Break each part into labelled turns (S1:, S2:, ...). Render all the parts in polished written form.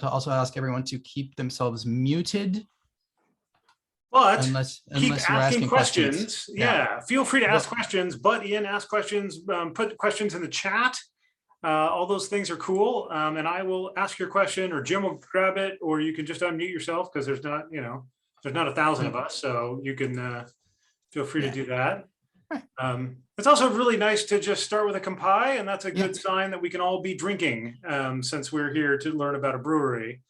S1: to also ask everyone to keep themselves muted.
S2: But
S1: unless
S2: keep
S1: you're asking
S2: questions. Yeah, feel free to ask questions, butt in, ask questions, put questions in the chat. All those things are cool. And I will ask your question, or Jim will grab it, or you can just unmute yourself, because there's not, there's not 1,000 of us, so you can feel free to do that. Right. It's also really nice to just start with a kampai, and that's a good sign that we can all be drinking, since we're here to learn about a brewery.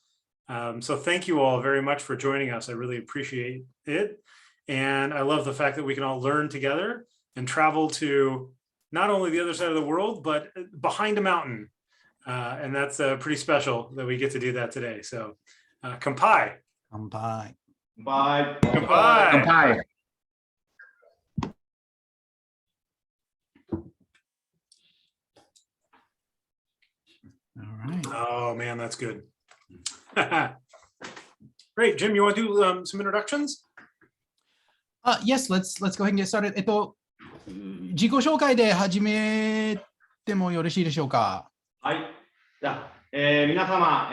S2: So thank you all very much for joining us. I really appreciate it. And I love the fact that we can all learn together and travel to not only the other side of the world, but behind a mountain. And that's pretty special that we get to do that today. So kampai.
S1: Kampai.
S3: Bye.
S2: Kampai.
S3: Kampai.
S1: All right.
S2: Oh man, that's good. Great, Jim. You want to do some introductions?
S1: Yes, let's go ahead and get started. 自己紹介で始めてもよろしいでしょうか。
S3: はい。じゃあ、皆様、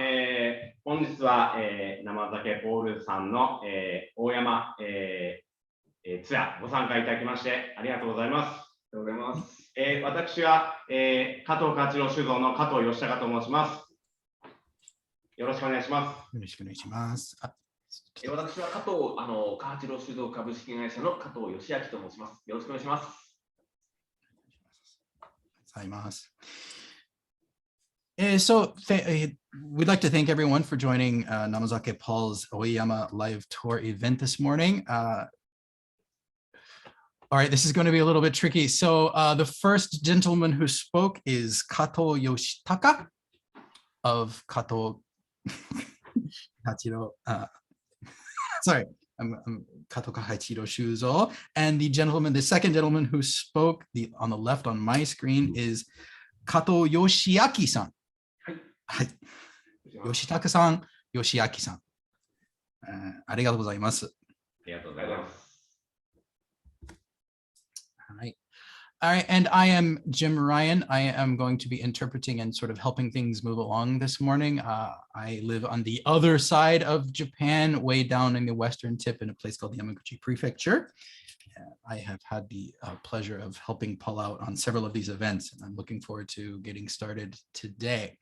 S3: 本日は、生酒ポールさんの、大山、ツアーご参加いただきましてありがとうございます。ありがとうございます。私は、加藤勝郎酒造の加藤義孝と申します。よろしくお願いします。
S1: よろしくお願いします。
S4: 私は加藤kahachiro酒造株式会社の加藤義明と申します。よろしくお願いします。
S1: ありがとうございます。So we'd like to thank everyone for joining Namazake Paul's Oyama live tour event this morning. All right, this is going to be a little bit tricky. So the first gentleman who spoke is Kato Yoshitaka of Kato Kahachiro. Sorry, I'm Kato Kahachiro Shuzo. And the second gentleman who spoke on the left on my screen is Kato Yoshiaki-san. Hi. Yoshitaka-san, Yoshiaki-san. ありがとうございます。
S3: ありがとうございます。
S1: All right, and I am Jim Ryan. I am going to be interpreting and sort of helping things move along this morning. I live on the other side of Japan, way down in the western tip in a place called Yamaguchi Prefecture. I have had the pleasure of helping Paul out on several of these events, and I'm looking forward to getting started today.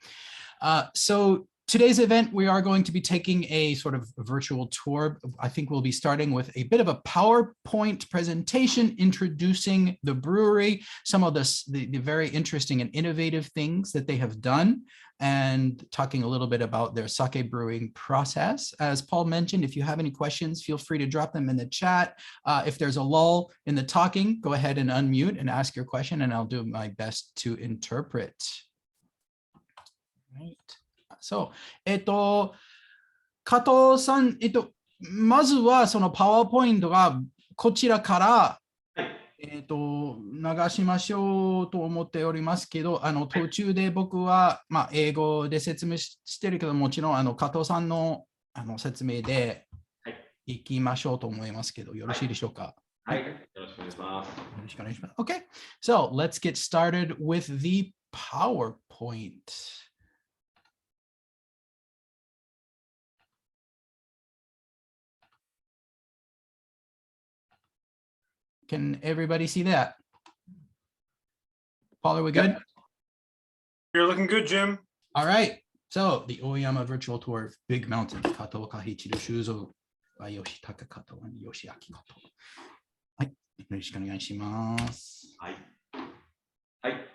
S1: So today's event, we are going to be taking a sort of virtual tour. I think we'll be starting with a bit of a PowerPoint presentation introducing the brewery, some of the very interesting and innovative things that they have done, and talking a little bit about their sake brewing process. As Paul mentioned, if you have any questions, feel free to drop them in the chat. If there's a lull in the talking, go ahead and unmute and ask your question, and I'll do my best to interpret. Right. そう、加藤さん、まずはそのパワーポイントがこちらから、流しましょうと思っておりますけど、途中で僕は、英語で説明してるけど、もちろん加藤さんの説明でいきましょうと思いますけど、よろしいでしょうか。
S3: はい、よろしくお願いします。よ
S1: ろしくお願いします。Okay, so let's get started with the PowerPoint. Can everybody see that? Paul, are we good?
S2: You're looking good, Jim.
S1: All right. So the Oyama virtual tour of Big Mountain, Kato Kahachiro Shuzo by Yoshitaka Kato and Yoshiaki Kato. はい。よろしくお願いします。
S3: はい。はい。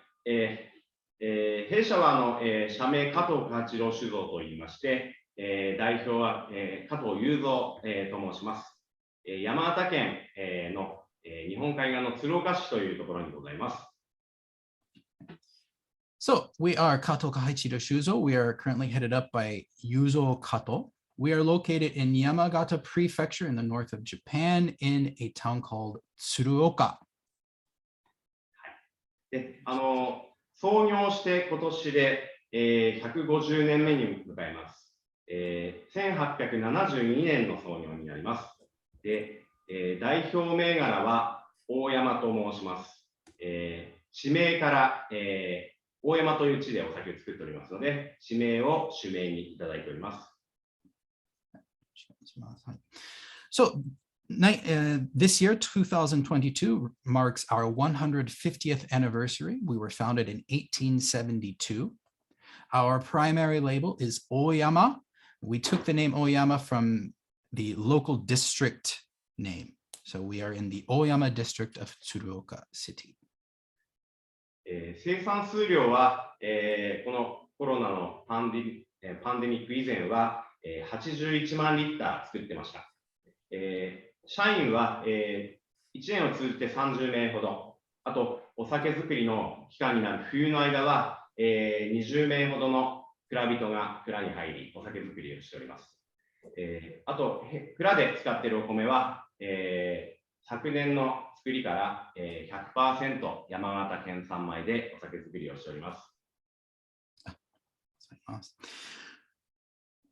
S3: 弊社は社名加藤kahachiro酒造といいまして、代表は加藤雄三と申します。山形県の日本海側の鶴岡市というところにございます。
S1: So we are Kato Kahachiro Shuzo. We are currently headed up by Yuzo Kato. We are located in Yamagata Prefecture in the north of Japan in a town called Tsuruoka.
S3: で、創業して今年で、150年目に迎えます。1872年の創業になります。で、代表銘柄は大山と申します。地名から、大山という地でお酒を作っておりますので、地名を主名にいただいております。
S1: So this year, 2022, marks our 150th anniversary. We were founded in 1872. Our primary label is Ohyama. We took the name Oyama from the local district name. So we are in the Oyama district of Tsuruoka City.
S3: 生産数量は、このコロナのパンデミック以前は、81万リッター作ってました。社員は、1年を通じて30名ほど、あとお酒作りの期間になる冬の間は、20名ほどの蔵人が蔵に入り、お酒作りをしております。あと、蔵で使っているお米は、昨年の作りから、100% 山形県産米でお酒作りをしております。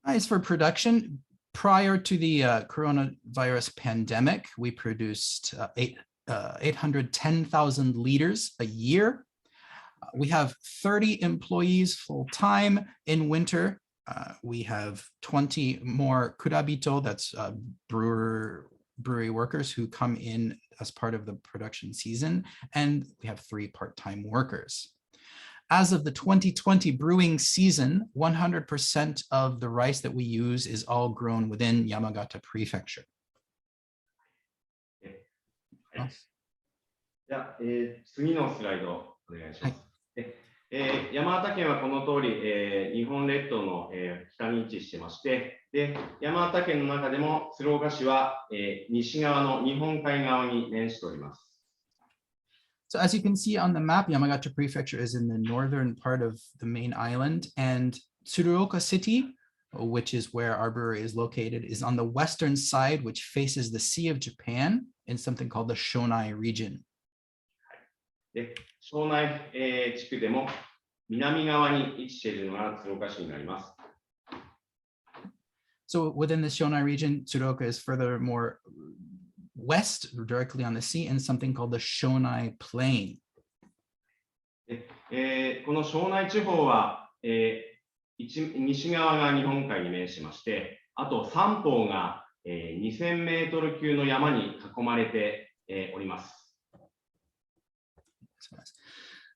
S1: As for production, prior to the coronavirus pandemic, we produced 810,000 liters a year. We have 30 employees full-time. In winter, we have 20 more kurabito, that's brewery workers who come in as part of the production season, and we have 3 part-time workers. As of the 2020 brewing season, 100% of the rice that we use is all grown within Yamagata Prefecture.
S3: じゃあ、次のスライドお願いします。山形県はこの通り、日本列島の、北に位置してまして、で山形県の中でも鶴岡市は、西側の日本海側に面しております。
S1: So as you can see on the map, Yamagata Prefecture is in the northern part of the main island, and Tsuruoka City, which is where our brewery is located, is on the western side, which faces the Sea of Japan in something called the Shonai region.
S3: で庄内、地区でも南側に位置しているのが鶴岡市になります。
S1: So within the Shonai region, Tsuruoka is furthermore west, directly on the sea, in something called the Shonai Plain.
S3: でこの庄内地方は、西側が日本海に面しまして、あと三方が、2000メートル級の山に囲まれて、おります。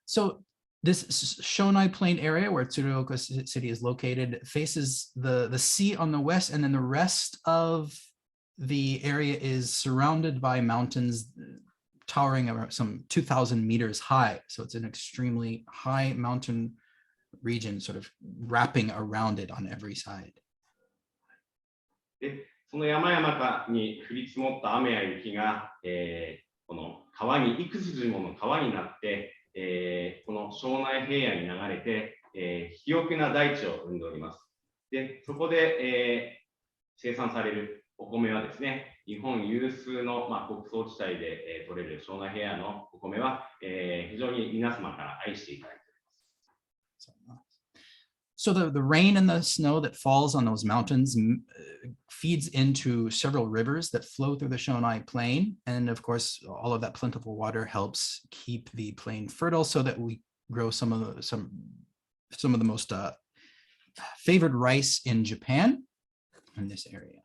S1: So this Shonai Plain area where Tsuruoka City is located faces the sea on the west, and then the rest of the area is surrounded by mountains towering around some 2,000 meters high. So it's an extremely high mountain region sort of wrapping around it on every side.
S3: でその山々に降り積もった雨や雪が、この川にいくつもの川になって、この庄内平野に流れて、肥沃な大地を生んでおります。でそこで、生産されるお米はですね、日本有数の、穀倉地帯で、取れる庄内平野のお米は、非常に皆様から愛していただいております。
S1: So the rain and the snow that falls on those mountains feeds into several rivers that flow through the Shonai Plain. And of course, all of that plentiful water helps keep the plain fertile so that we grow some of the most favored rice in Japan in this area.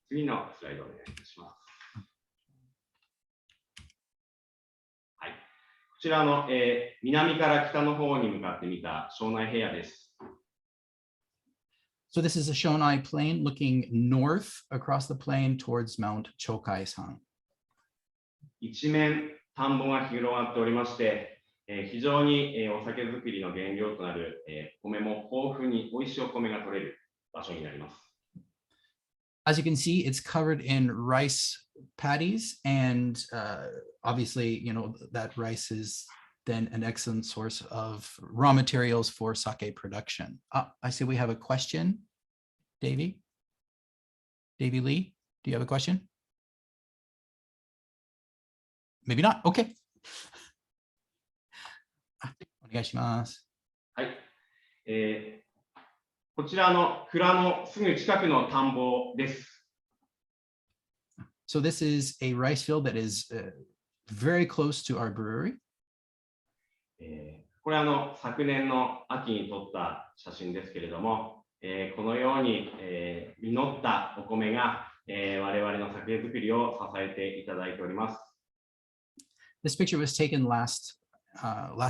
S3: 次のスライドお願いいたします。はい、こちらの、南から北の方に向かって見た庄内平野です。
S1: So this is a Shonai Plain looking north across the plain towards Mount Chokai-san.
S3: 一面田んぼが広がっておりまして、非常に、お酒作りの原料となる、米も豊富に美味しいお米が取れる場所になります。
S1: As you can see, it's covered in rice paddies, and obviously, that rice is then an excellent source of raw materials for sake production. I see we have a question. Davey Lee, do you have a question? Maybe not. Okay. お願いします。
S3: はい。こちらの蔵のすぐ近くの田んぼです。
S1: So this is a rice field that is very close to our brewery.
S3: これは昨年の秋に撮った写真ですけれども、このように、実ったお米が、我々の酒造りを支えていただいております。
S1: This picture was taken last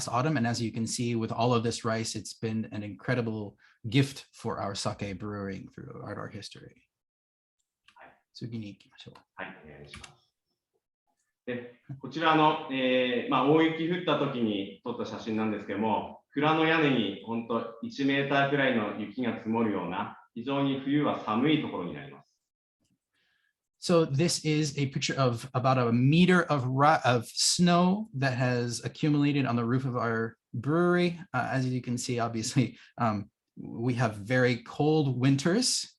S1: autumn, and as you can see, with all of this rice, it's been an incredible gift for our sake brewing throughout our history. 次に行きましょう。
S3: はい、お願いします。で、こちらの、大雪降った時に撮った写真なんですけども、蔵の屋根に本当1メーターくらいの雪が積もるような、非常に冬は寒いところになります。
S1: So this is a picture of about a meter of snow that has accumulated on the roof of our brewery. As you can see, obviously, we have very cold winters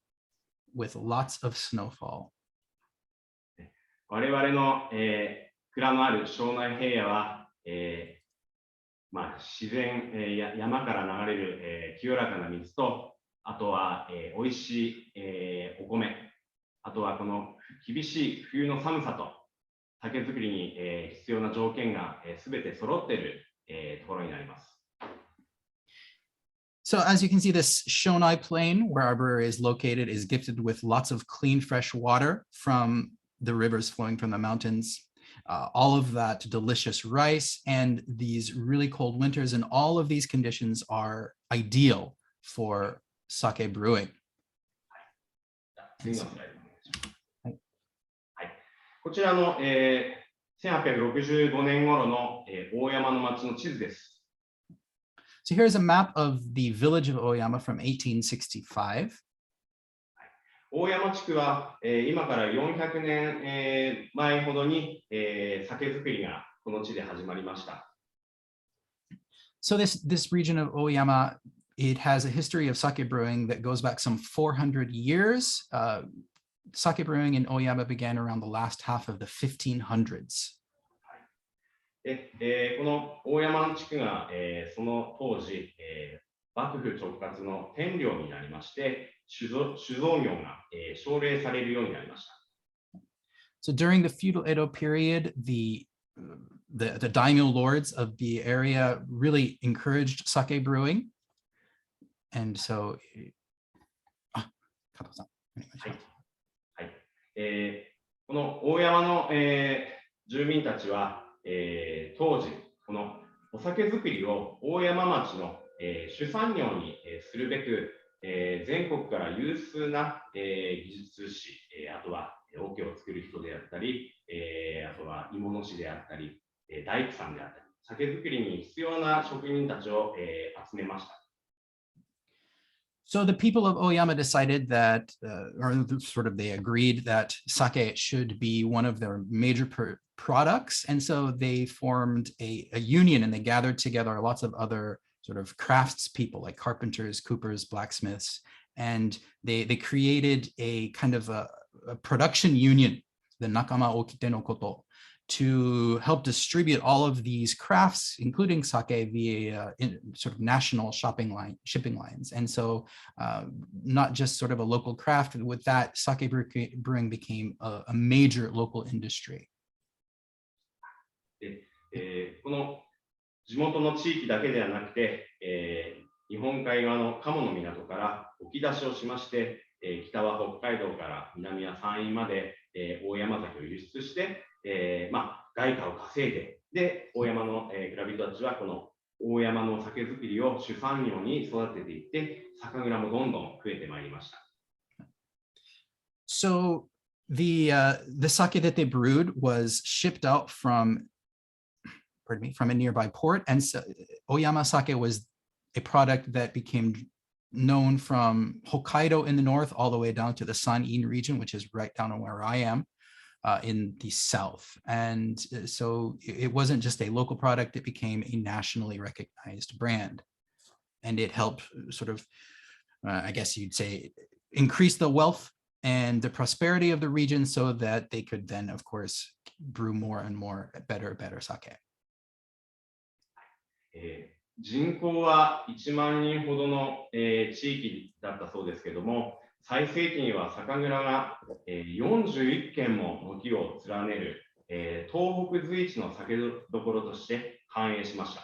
S1: with lots of snowfall.
S3: 我々の、蔵のある庄内平野は、自然、山から流れる、清らかな水と、あとは、美味しい、お米、あとはこの厳しい冬の寒さと酒造りに、必要な条件が、全て揃っている、ところになります。
S1: So as you can see, this Shonai Plain, where our brewery is located, is gifted with lots of clean, fresh water from the rivers flowing from the mountains, all of that delicious rice, and these really cold winters, and all of these conditions are ideal for sake brewing.
S3: 次のスライドお願いします。はい。こちらの、1865年頃の、大山の町の地図です。
S1: So here's a map of the village of Oyama from 1865.
S3: 大山地区は、今から400年、前ほどに、酒造りがこの地で始まりました。
S1: So this region of Oyama, it has a history of sake brewing that goes back some 400 years. Sake brewing in Oyama began around the last half of the 1500s.
S3: この大山の地区が、その当時、幕府直轄の天領になりまして、酒造業が、奨励されるようになりました。
S1: So during the feudal Edo period, the daimyo lords of the area really encouraged sake brewing. And so, Kato-san,
S3: はい。この大山の、住民たちは、当時、このお酒造りを大山町の、主産業に、するべく、全国から有数な、技術士、あとは桶を作る人であったり、あとは鋳物師であったり、大工さんであったり、酒造りに必要な職人たちを、集めました。
S1: So the people of Oyama decided that, or sort of they agreed that sake should be one of their major products. And so they formed a union, and they gathered together lots of other sort of craftspeople like carpenters, coopers, blacksmiths, and they created a kind of a production union, the Nakama Okite no Koto, to help distribute all of these crafts, including sake, via sort of national shipping lines. And so not just sort of a local craft, with that, sake brewing became a major local industry.
S3: この地元の地域だけではなくて、日本海側の鴨の港から沖出しをしまして、北は北海道から南は山陰まで、大山崎を輸出して、外貨を稼いで、で、大山の、蔵人たちはこの大山の酒造りを主産業に育てていって、酒蔵もどんどん増えてまいりました。
S1: So the sake that they brewed was shipped out from a nearby port, and so Oyama sake was a product that became known from Hokkaido in the north all the way down to the San-in region, which is right down where I am. In the south. And so it wasn't just a local product, it became a nationally recognized brand. And it helped sort of, I guess you'd say, increase the wealth and the prosperity of the region so that they could then, of course, brew more and more better sake.
S3: 人口は1万人ほどの、地域だったそうですけども、最盛期には酒蔵が、41軒も軒を連ねる、東北随一の酒どころとして繁栄しました。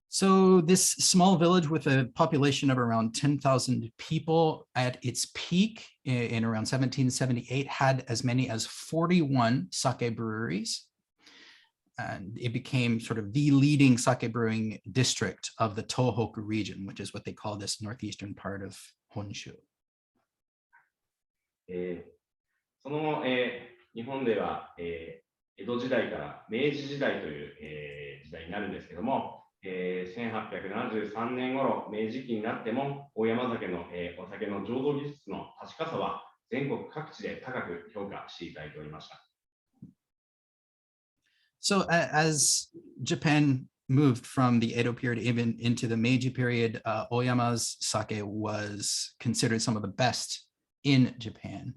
S1: So this small village with a population of around 10,000 people at its peak in around 1778 had as many as 41 sake breweries. And it became sort of the leading sake brewing district of the Tohoku region, which is what they call this northeastern part of Honshu.
S3: その後、日本では、江戸時代から明治時代という、時代になるんですけども、1873年頃、明治期になっても、大山酒の、お酒の醸造技術の確かさは全国各地で高く評価していただいておりました。
S1: So as Japan moved from the Edo period even into the Meiji period, Oyama's sake was considered some of the best in Japan.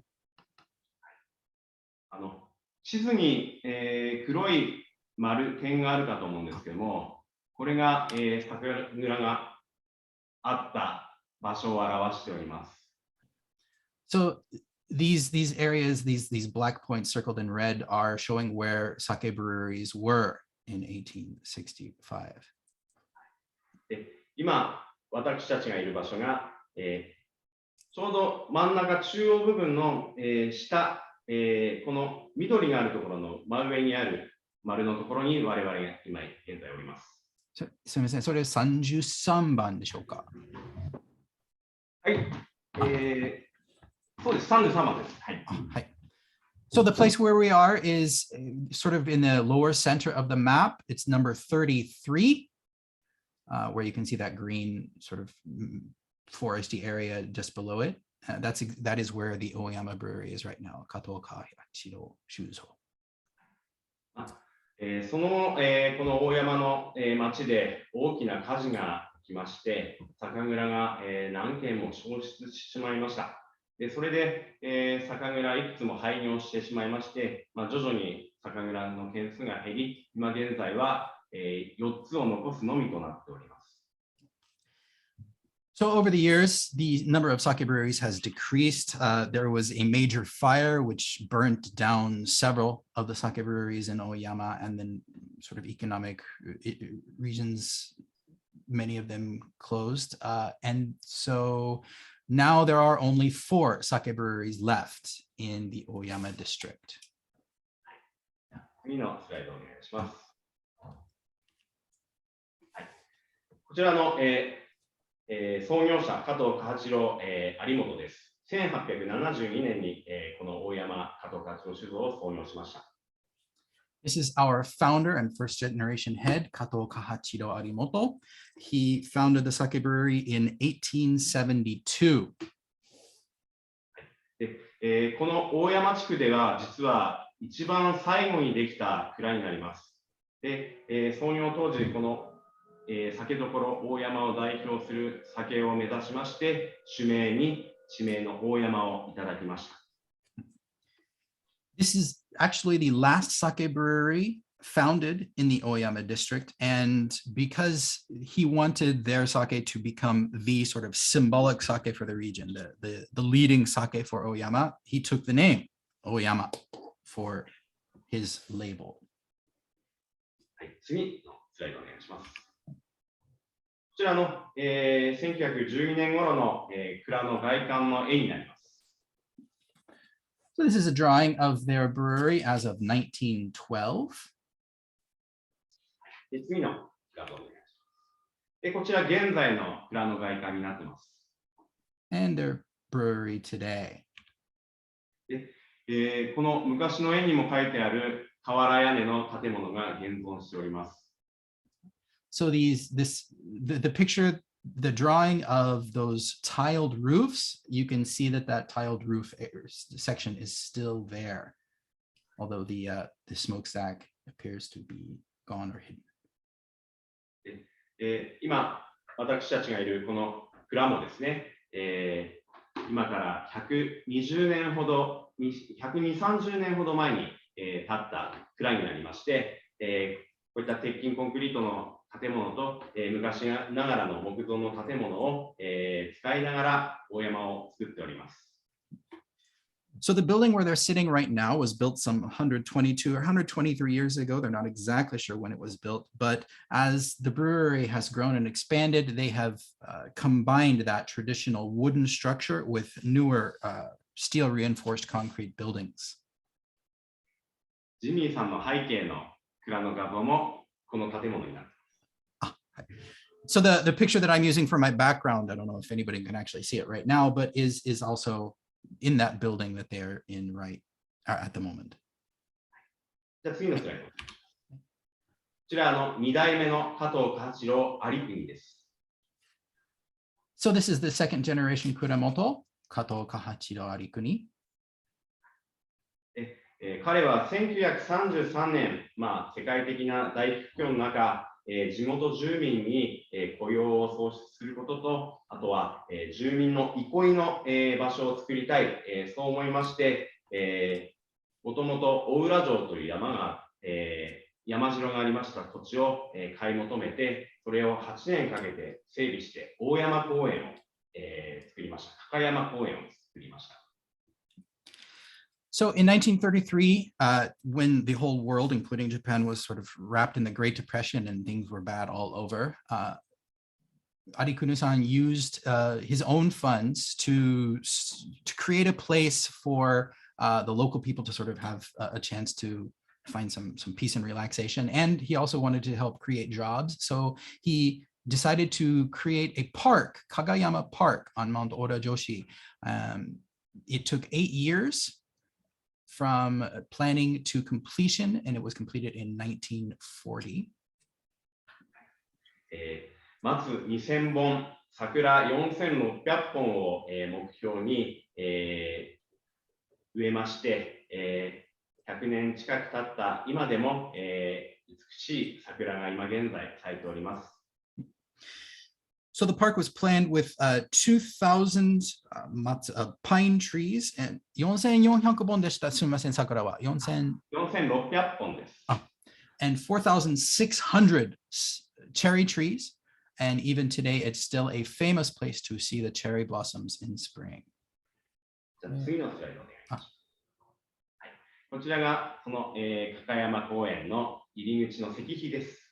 S3: 地図に、黒い点があるかと思うんですけども、これが、桜があった場所を表しております。
S1: So these areas, these black points circled in red are showing where sake breweries were in 1865.
S3: で、今、私たちがいる場所が、ちょうど真ん中中央部分の、下、この緑があるところの真上にある丸のところに我々が今現在おります。
S1: すみません、それ33番でしょうか。
S3: はい、そうです、33番です。はい。
S1: はい。So the place where we are is sort of in the lower center of the map. It's number 33, where you can see that green sort of foresty area just below it. That is where the Oyama Brewery is right now, Kato Kahachiro Brewery.
S3: その、この大山の、町で大きな火事が起きまして、酒蔵が、何軒も焼失してしまいました。でそれで、酒蔵いくつも廃業してしまいまして、徐々に酒蔵の件数が減り、今現在は、4つを残すのみとなっております。
S1: So over the years, the number of sake breweries has decreased. There was a major fire which burnt down several of the sake breweries in Oyama, and then sort of economic regions, many of them closed. And so now there are only 4 sake breweries left in the Oyama district.
S3: 次のスライドお願いします。はい、こちらの、創業者、加藤kahachiro有本です。1872年に、この大山加藤kahachiro酒造を創業しました。
S1: This is our founder and first generation head, Kato Kahachiro Arimoto. He founded the sake brewery in 1872.
S3: で、この大山地区では実は一番最後にできた蔵になります。で、創業当時この酒どころ大山を代表する酒を目指しまして、地名の大山をいただきました。
S1: This is actually the last sake brewery founded in the Oyama district, and because he wanted their sake to become the sort of symbolic sake for the region, the leading sake for Oyama, he took the name Oyama for his label.
S3: はい、次のスライドお願いします。こちらの、1912年頃の、蔵の外観の絵になります。
S1: So this is a drawing of their brewery as of 1912.
S3: で次の蔵をお願いします。でこちら現在の蔵の外観になっています。
S1: And their brewery today.
S3: で、この昔の絵にも書いてある瓦屋根の建物が現存しております。
S1: So the picture, the drawing of those tiled roofs, you can see that tiled roof section is still there, although the smokestack appears to be gone or hidden.
S3: 今、私たちがいるこの蔵もですね、今から120年ほど、120、30年ほど前に、建った蔵になりまして、こういった鉄筋コンクリートの建物と、昔ながらの木造の建物を、使いながら大山を作っております。
S1: So the building where they're sitting right now was built some 122 or 123 years ago. They're not exactly sure when it was built, but as the brewery has grown and expanded, they have combined that traditional wooden structure with newer steel reinforced concrete buildings.
S3: ジミーさんの背景の蔵の画像もこの建物になっています。
S1: So the picture that I'm using for my background, I don't know if anybody can actually see it right now, but is also in that building that they're in right at the moment.
S3: じゃあ次のスライド。こちら2代目の加藤kahachiro Breweryです。
S1: So this is the second generation Kuramoto, Kato Kahachiro Brewery.
S3: 彼は1933年、世界的な大不況の中、地元住民に雇用を創出することと、あとは住民の憩いの場所を作りたい、そう思いまして、もともと大浦城という山城がありました土地を買い求めて、それを8年かけて整備して、大山公園を作りました。高山公園を作りました。
S1: So in 1933, when the whole world, including Japan, was sort of wrapped in the Great Depression and things were bad all over, Arikunu-san used his own funds to create a place for the local people to sort of have a chance to find some peace and relaxation. And he also wanted to help create jobs. So he decided to create a park, Kagayama Park on Mount Ora-joshi. It took 8 years from planning to completion, and it was completed in 1940.
S3: まず2000本、桜4600本を目標に植えまして、100年近く経った今でも美しい桜が今現在咲いております。
S1: So the park was planned with 2,000 pine trees and 4,400本でした。すみません、桜は。
S3: 4600本です。
S1: And 4,600 cherry trees. And even today, it's still a famous place to see the cherry blossoms in spring.
S3: じゃあ次のスライドお願いします。こちらがその高山公園の入り口の石碑です。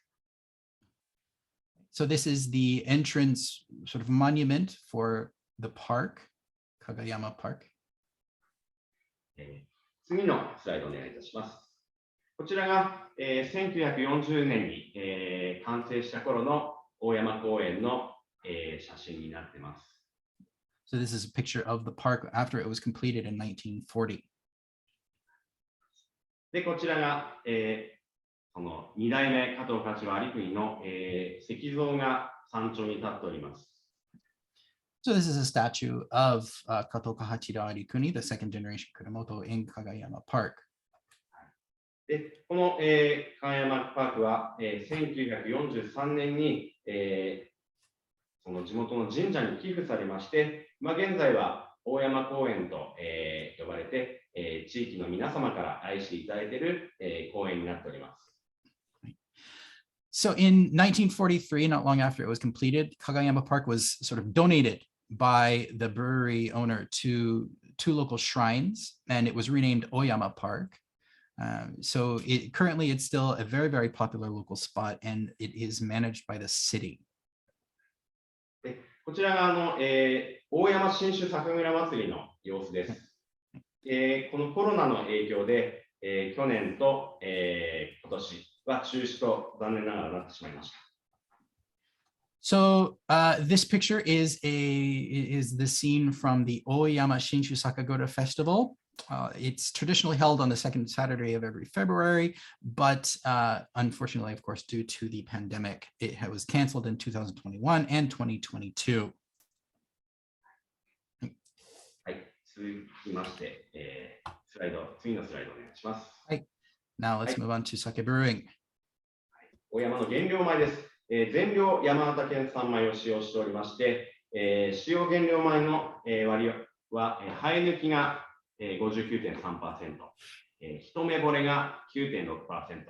S1: So this is the entrance sort of monument for the park, Kagayama Park.
S3: 次のスライドお願いいたします。こちらが1940年に完成した頃の大山公園の写真になっています。
S1: So this is a picture of the park after it was completed in 1940.
S3: で、こちらがこの2代目加藤kahachiro Breweryの石像が山頂に立っております。
S1: So this is a statue of Kato Kahachiro Brewery, the second generation Kuramoto in Kagayama Park.
S3: で、この高山パークは1943年にその地元の神社に寄付されまして、現在は大山公園と呼ばれて、地域の皆様から愛していただいている公園になっております。
S1: So in 1943, not long after it was completed, Kagayama Park was sort of donated by the brewery owner to 2 local shrines, and it was renamed Oyama Park. So currently it's still a very, very popular local spot, and it is managed by the city.
S3: こちらが大山新酒酒蔵祭りの様子です。このコロナの影響で、去年と、今年は中止と残念ながらなってしまいました。
S1: So this picture is the scene from the Oyama Shinshu Sakagura Festival. It's traditionally held on the second Saturday of every February, but unfortunately, of course, due to the pandemic, it was canceled in 2021 and 2022.
S3: はい、続きまして、次のスライドお願いします。
S1: Now let's move on to sake brewing.
S3: 大山の原料米です。全量山形県産米を使用しておりまして、使用原料米の割合は生え抜きが59.3%、一目惚れが 9.6%、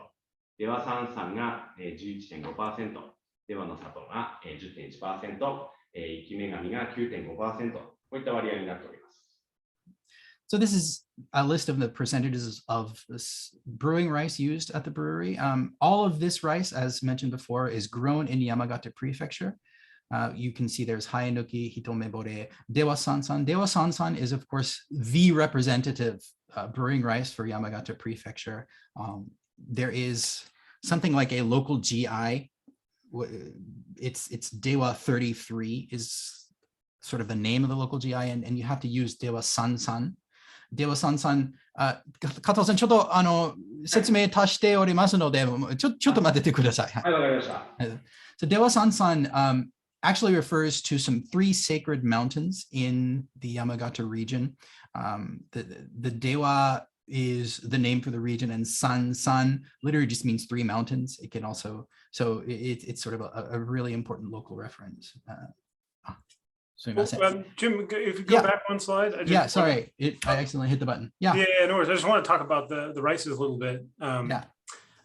S3: 出羽三酸が 11.5%、出羽の砂糖が 10.1%、生き女神が 9.5%、こういった割合になっております。
S1: So this is a list of the percentages of this brewing rice used at the brewery. All of this rice, as mentioned before, is grown in Yamagata Prefecture. You can see there's Haenuki, Hitomebore, Dewa Sansan. Dewa Sansan is, of course, the representative brewing rice for Yamagata Prefecture. There is something like a local GI. It's Dewa 33 is sort of the name of the local GI, and you have to use Dewa Sansan. Dewa Sansan, 加藤さん、ちょっと説明足しておりますので、ちょっと待っててください。
S3: はい、わかりました。
S1: So Dewa Sansan actually refers to some 3 sacred mountains in the Yamagata region. The Dewa is the name for the region, and San literally just means 3 mountains. It can also, so it's sort of a really important local reference.
S2: Jim, if you go back one slide.
S1: Yeah, sorry, I accidentally hit the button. Yeah,
S2: no worries. I just want to talk about the rices a little bit. The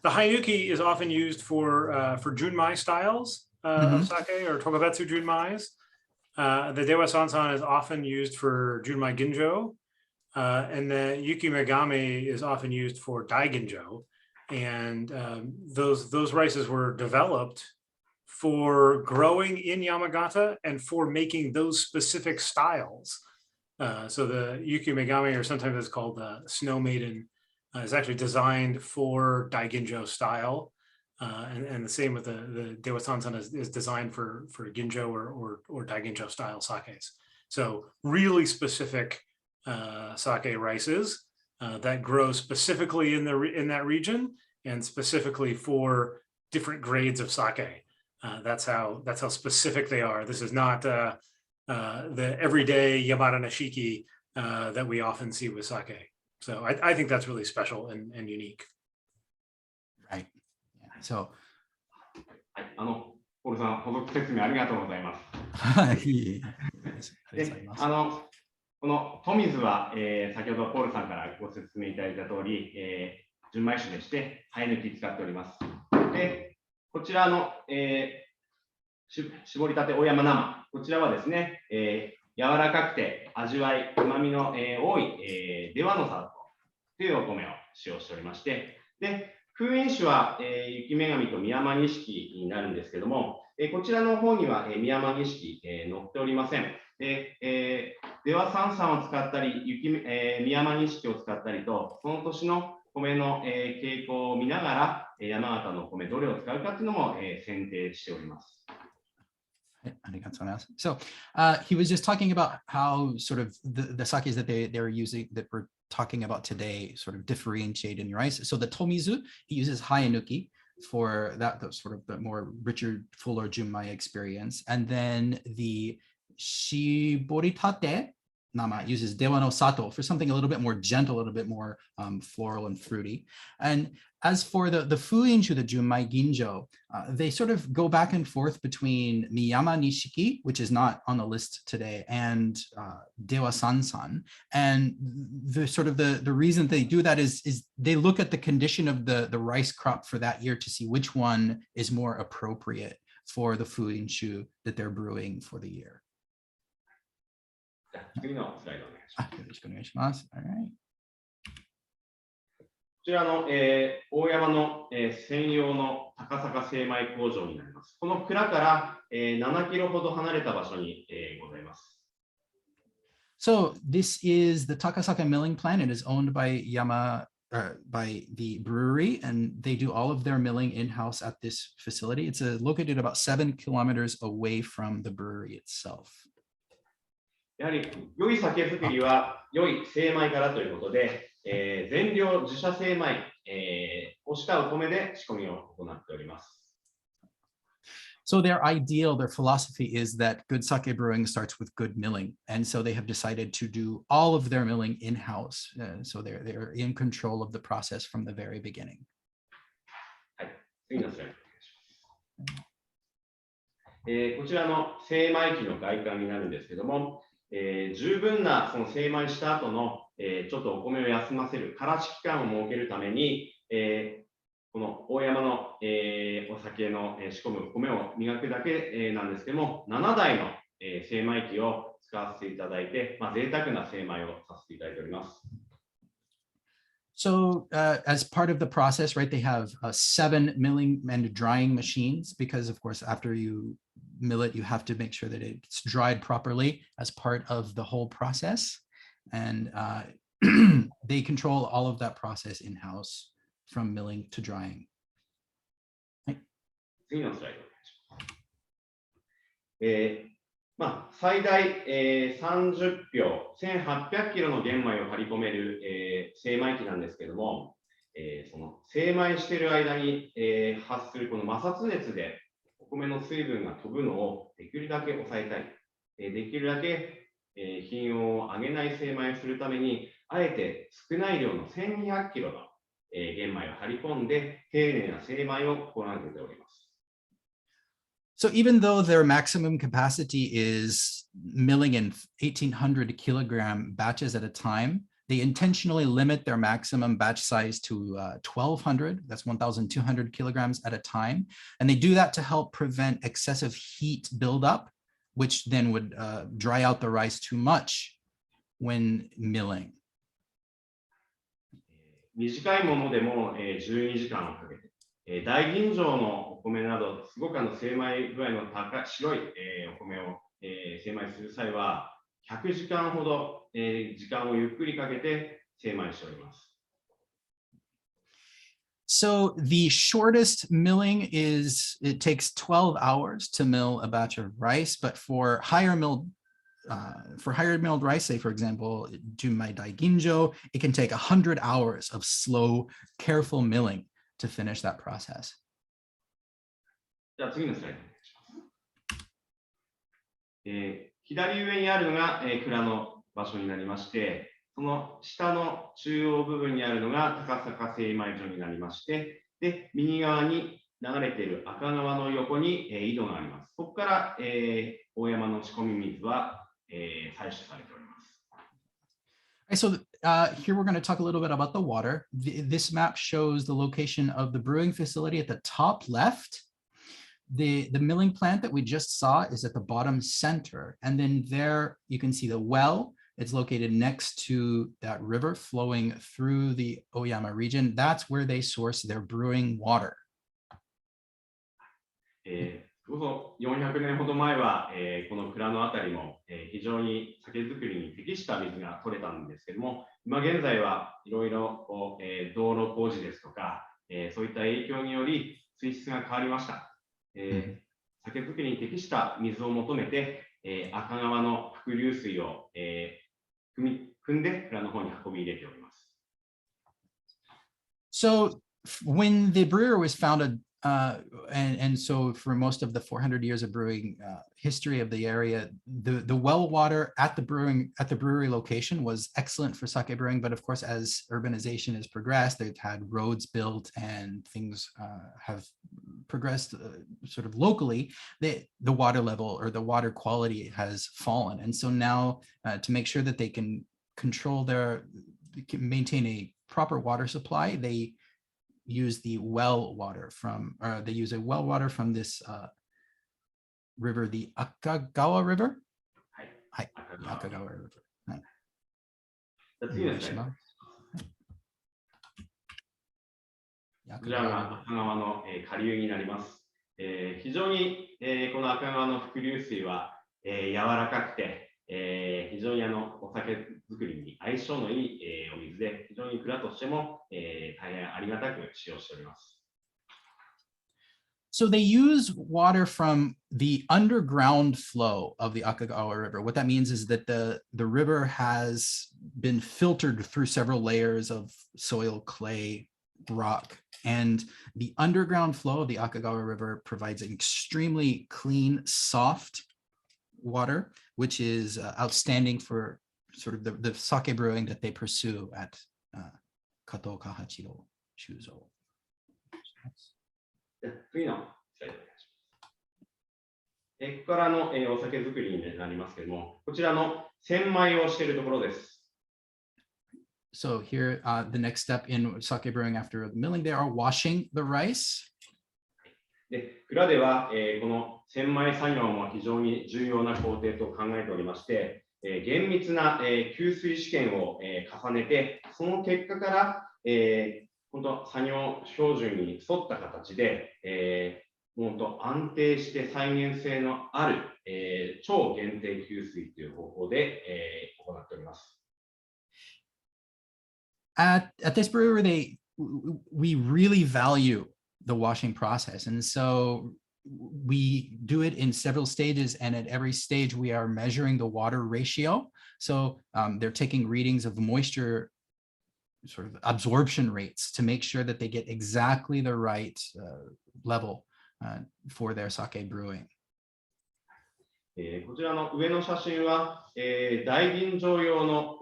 S2: Haenuki is often used for junmai styles of sake, or tokabetsu junmais. The Dewa Sansan is often used for junmai ginjo, and the Yuki Megami is often used for dai ginjo. And those rices were developed for growing in Yamagata and for making those specific styles. So the Yuki Megami, or sometimes it's called the Snow Maiden, is actually designed for Daiginjo style. And the same with the Dewa Sansan is designed for Ginjo or Daiginjo style sakes. So really specific sake rices that grow specifically in that region and specifically for different grades of sake. That's how specific they are. This is not the everyday Yamada Nishiki that we often see with sake. So I think that's really special and unique.
S1: Right. Yeah. So.
S3: はい、ポールさん、補足説明ありがとうございます。この富水は、先ほどポールさんからご説明いただいた通り、純米酒でして、ハエ抜き使っております。で、こちらの、絞りたて大山生、こちらはですね、柔らかくて味わい、旨味の、多い、出羽の里というお米を使用しておりまして、で、封印酒は、雪女神と宮間錦になるんですけども、こちらの方には、宮間錦、載っておりません。で、出羽三々を使ったり、宮間錦を使ったりと、その年の米の、傾向を見ながら、山形の米どれを使うかというのも、選定しております。
S1: So he was just talking about how sort of the sakes that they're using, that we're talking about today, sort of differentiate in rice. So the Tomizu, he uses Haenuki for that sort of the more richer, fuller junmai experience. And then the Shiboritate Nama uses Dewa no Sato for something a little bit more gentle, a little bit more floral and fruity. And as for the Fuinshu, the Junmai Ginjo, they sort of go back and forth between Miyama Nishiki, which is not on the list today, and Dewa Sansan. And the sort of the reason they do that is they look at the condition of the rice crop for that year to see which one is more appropriate for the Fuinshu that they're brewing for the year.
S3: 次のスライドお願いします。
S1: よろしくお願いします。All right.
S3: こちらの、大山の、専用の高坂精米工場になります。この蔵から、7キロほど離れた場所に、ございます。
S1: So this is the Takasaka milling plant. It is owned by by the brewery, and they do all of their milling in-house at this facility. It's located about 7 kilometers away from the brewery itself.
S3: やはり良い酒造りは良い精米からということで、全量自社精米、をしたお米で仕込みを行っております。
S1: So their philosophy is that good sake brewing starts with good milling. And so they have decided to do all of their milling in-house. So they're in control of the process from the very beginning.
S3: はい、次のスライドお願いします。こちらの精米機の外観になるんですけども、十分なその精米した後の、ちょっとお米を休ませるからし期間を設けるために、この大山の、お酒の、仕込む米を磨くだけ、なんですけども、7台の、精米機を使わせていただいて、贅沢な精米をさせていただいております。
S1: So as part of the process, right, they have 7 milling and drying machines because, of course, after you mill it, you have to make sure that it's dried properly as part of the whole process. And they control all of that process in-house from milling to drying.
S3: 次のスライドお願いします。最大、30票、1800キロの玄米を張り込める、精米機なんですけども、その精米している間に、発するこの摩擦熱でお米の水分が飛ぶのをできるだけ抑えたい。できるだけ、品温を上げない精米をするために、あえて少ない量の1200キロの、玄米を張り込んで、丁寧な精米を心がけております。
S1: So even though their maximum capacity is milling in 1,800 kilogram batches at a time, they intentionally limit their maximum batch size to 1,200, that's 1,200 kilograms at a time. And they do that to help prevent excessive heat buildup, which then would dry out the rice too much when milling.
S3: 短いものでも、12時間をかけて、大吟醸のお米など、すごく精米具合の高い白い、お米を、精米する際は、100時間ほど、時間をゆっくりかけて精米しております。
S1: So the shortest milling it takes 12 hours to mill a batch of rice, but for higher milled rice, say for example, Junmai Daiginjo, it can take 100 hours of slow, careful milling to finish that process.
S3: じゃあ次のスライドお願いします。左上にあるのが、蔵の場所になりまして、その下の中央部分にあるのが高坂精米所になりまして、で、右側に流れている赤川の横に、井戸があります。そこから、大山の仕込み水は、採取されております。
S1: So here we're going to talk a little bit about the water. This map shows the location of the brewing facility at the top left. The milling plant that we just saw is at the bottom center. And then there you can see the well. It's located next to that river flowing through the Ohyama region. That's where they source their brewing water.
S3: そこそ400年ほど前は、この蔵のあたりも、非常に酒造りに適した水が取れたんですけども、今現在はいろいろ道路工事ですとか、そういった影響により水質が変わりました。酒造りに適した水を求めて、赤川の伏流水を、汲んで蔵の方に運び入れております。
S1: So when the brewery was founded, and so for most of the 400 years of brewing history of the area, the well water at the brewery location was excellent for sake brewing. But of course, as urbanization has progressed, they've had roads built and things have progressed sort of locally. The water level or the water quality has fallen, and so now to make sure that they can maintain a proper water supply, they use the well water from, they use a well water from this river, the Akagawa River. Hi, the Akagawa River.
S3: 次のスライド。こちらが赤川の下流になります。非常にこの赤川の伏流水は柔らかくて、非常にお酒作りに相性のいいお水で、非常に蔵としても大変ありがたく使用しております。
S1: So they use water from the underground flow of the Akagawa River. What that means is that the river has been filtered through several layers of soil, clay, rock, and the underground flow of the Akagawa River provides an extremely clean, soft water, which is outstanding for sort of the sake brewing that they pursue at Kato Kahachiro Brewery.
S3: 次のスライドお願いします。ここからのお酒作りになりますけれども、こちらの洗米をしているところです。
S1: So here, the next step in sake brewing after the milling, they are washing the rice.
S3: で、蔵では、この洗米作業も非常に重要な工程と考えておりまして、厳密な、吸水試験を、重ねて、その結果から、本当作業標準に沿った形で、本当安定して再現性のある、超限定吸水という方法で、行っております。
S1: At this brewery, we really value the washing process, and so we do it in several stages, and at every stage we are measuring the water ratio. So they're taking readings of moisture sort of absorption rates to make sure that they get exactly the right level for their sake brewing.
S3: こちらの上の写真は、大吟醸用の、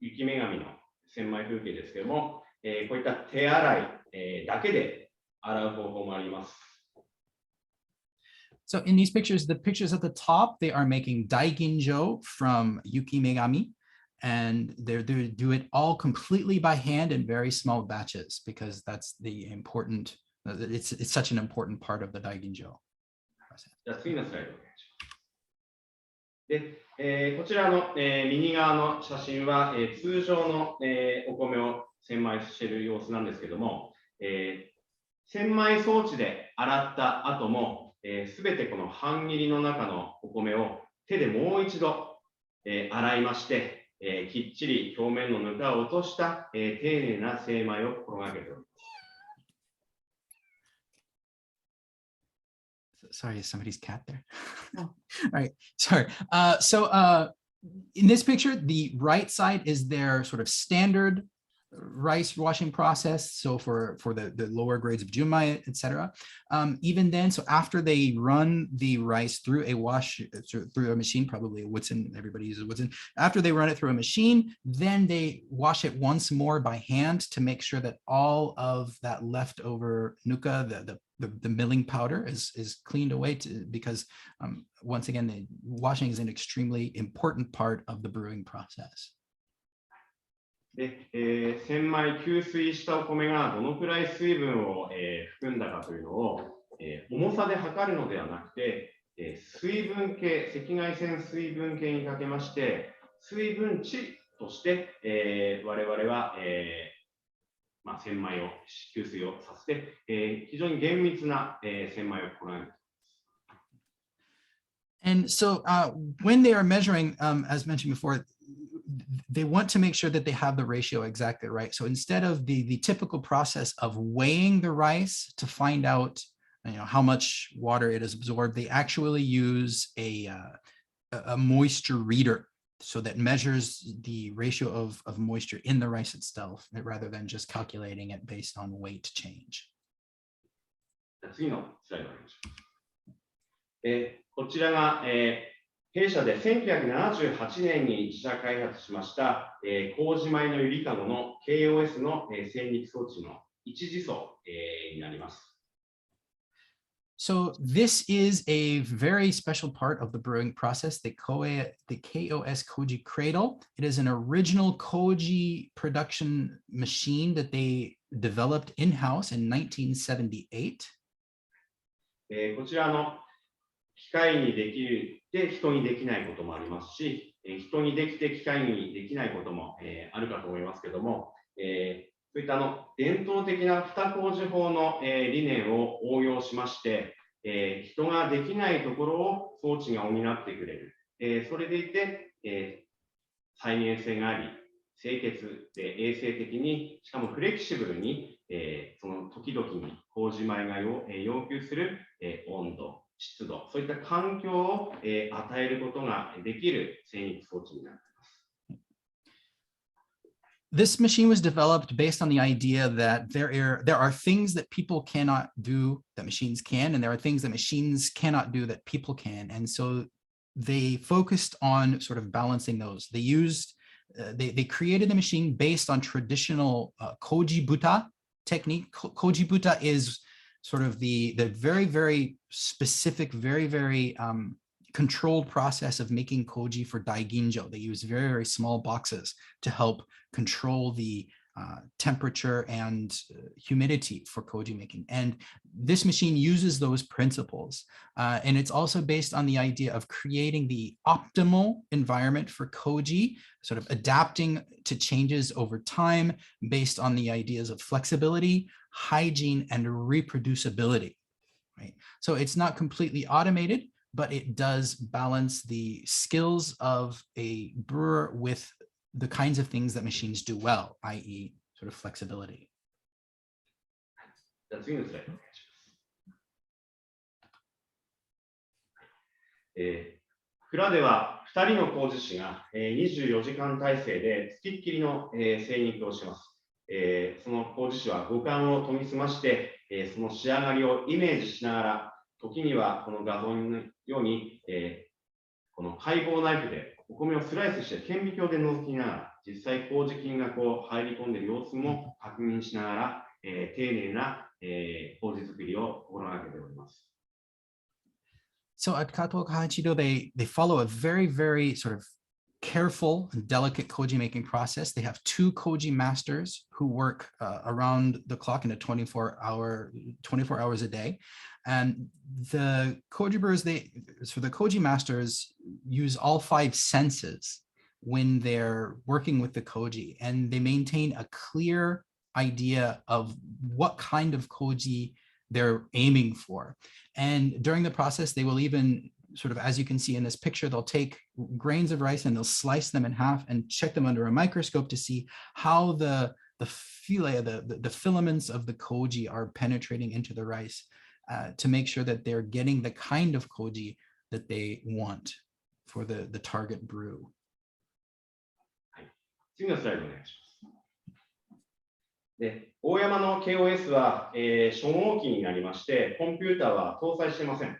S3: 雪女神の洗米風景ですけれども、こういった手洗い、だけで洗う方法もあります。
S1: So in these pictures, the pictures at the top, they are making daiginjo from Yuki Megami, and they do it all completely by hand in very small batches because that's the important, it's such an important part of the daiginjo process.
S3: じゃあ次のスライドお願いします。で、こちらの、右側の写真は、通常の、お米を洗米している様子なんですけども、洗米装置で洗った後も、すべてこの半切りの中のお米を手でもう一度、洗いまして、きっちり表面のぬかを落とした、丁寧な精米を心がけております。
S1: Sorry, is somebody's cat there? All right, sorry. In this picture, the right side is their sort of standard rice washing process. So for the lower grades of junmai, etc. Even then, so after they run the rice through a machine, probably a Woodson, everybody uses Woodson. After they run it through a machine, then they wash it once more by hand to make sure that all of that leftover nuka, the milling powder is cleaned away because once again, the washing is an extremely important part of the brewing process.
S3: で、洗米吸水したお米がどのくらい水分を、含んだかというのを、重さで測るのではなくて、水分計、赤外線水分計にかけまして、水分値として、我々は、洗米を吸水をさせて、非常に厳密な、洗米を行う。
S1: And so when they are measuring, as mentioned before, they want to make sure that they have the ratio exactly right. So instead of the typical process of weighing the rice to find out how much water it has absorbed, they actually use a moisture reader. So that measures the ratio of moisture in the rice itself, rather than just calculating it based on weight change.
S3: 次のスライドお願いします。こちらが、弊社で1978年に自社開発しました、麹米のゆりかごの KOS の、精肉装置の一次層、になります。
S1: So this is a very special part of the brewing process, the KOS Koji Cradle. It is an original Koji production machine that they developed in-house in 1978.
S3: こちら機械にできるで人にできないこともありますし、人にできて機械にできないことも、あるかと思いますけども、そういった伝統的な二麹法の、理念を応用しまして、人ができないところを装置が補ってくれる。それでいて、再現性があり、清潔で衛生的に、しかもフレキシブルに、その時々に麹米が要求する、温度、湿度、そういった環境を、与えることができる精肉装置になっています。
S1: This machine was developed based on the idea that there are things that people cannot do that machines can, and there are things that machines cannot do that people can. And so they focused on sort of balancing those. They used, they created the machine based on traditional koji buta technique. Koji buta is sort of the very, very specific, very controlled process of making koji for daiginjo. They use very, very small boxes to help control the temperature and humidity for koji making. And this machine uses those principles. And it's also based on the idea of creating the optimal environment for koji, sort of adapting to changes over time based on the ideas of flexibility, hygiene, and reproducibility. Right? So it's not completely automated, but it does balance the skills of a brewer with the kinds of things that machines do well, i.e. sort of flexibility.
S3: じゃあ次のスライドお願いします。蔵では2人の麹師が24時間体制でつきっきりの精肉をします。その麹師は五感を研ぎ澄ましてその仕上がりをイメージしながら、時にはこの画像のようにこの解剖ナイフでお米をスライスして顕微鏡で覗きながら、実際麹菌がこう入り込んでいる様子も確認しながら、丁寧な麹作りを心がけております。
S1: So at Kato Kahachiro, they follow a very, very sort of careful and delicate koji making process. They have 2 koji masters who work around the clock in a 24 hours a day. And the koji brewers, so the koji masters use all 5 senses when they're working with the koji, and they maintain a clear idea of what kind of koji they're aiming for. And during the process, they will even sort of, as you can see in this picture, they'll take grains of rice and they'll slice them in half and check them under a microscope to see how the filaments of the koji are penetrating into the rice to make sure that they're getting the kind of koji that they want for the target brew.
S3: 次のスライドお願いします。で、大山の KOS は、初号機になりまして、コンピューターは搭載していません。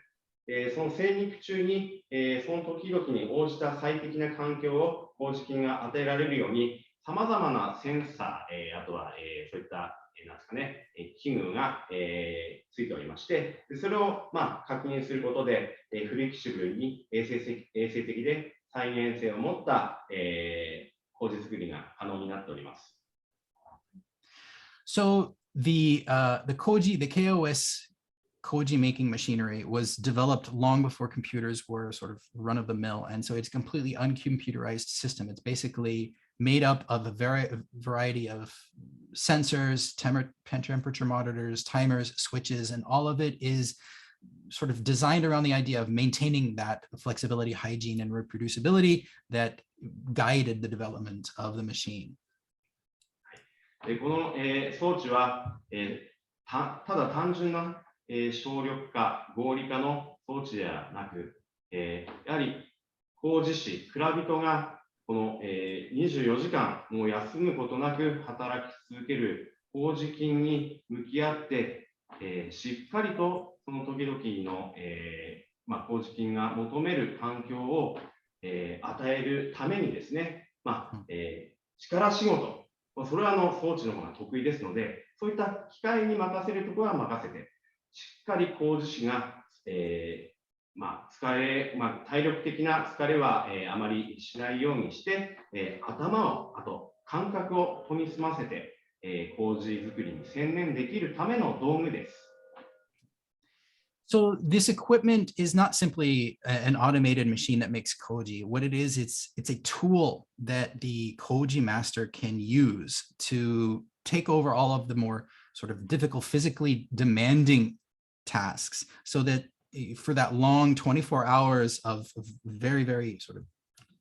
S3: その精肉中に、その時々に応じた最適な環境を麹菌が与えられるように、さまざまなセンサー、あとは、そういった、なんですかね、器具が、ついておりまして、それを、確認することで、フレキシブルに衛生的で再現性を持った、麹作りが可能になっております。
S1: So the KOS koji making machinery was developed long before computers were sort of run of the mill. And so it's a completely uncomputerized system. It's basically made up of a variety of sensors, temperature monitors, timers, switches, and all of it is sort of designed around the idea of maintaining that flexibility, hygiene, and reproducibility that guided the development of the machine.
S3: この、装置は、ただ単純な、省力化、合理化の装置ではなく、やはり麹師、蔵人がこの、24時間もう休むことなく働き続ける麹菌に向き合って、しっかりとその時々の、麹菌が求める環境を、与えるためにですね、力仕事、それは装置の方が得意ですので、そういった機械に任せるところは任せて、しっかり麹師が、体力的な疲れは、あまりしないようにして、頭を、あと感覚を研ぎ澄ませて、麹作りに専念できるための道具です。
S1: So this equipment is not simply an automated machine that makes koji. What it is, it's a tool that the koji master can use to take over all of the more sort of difficult, physically demanding tasks, so that for that long 24 hours of very, very sort of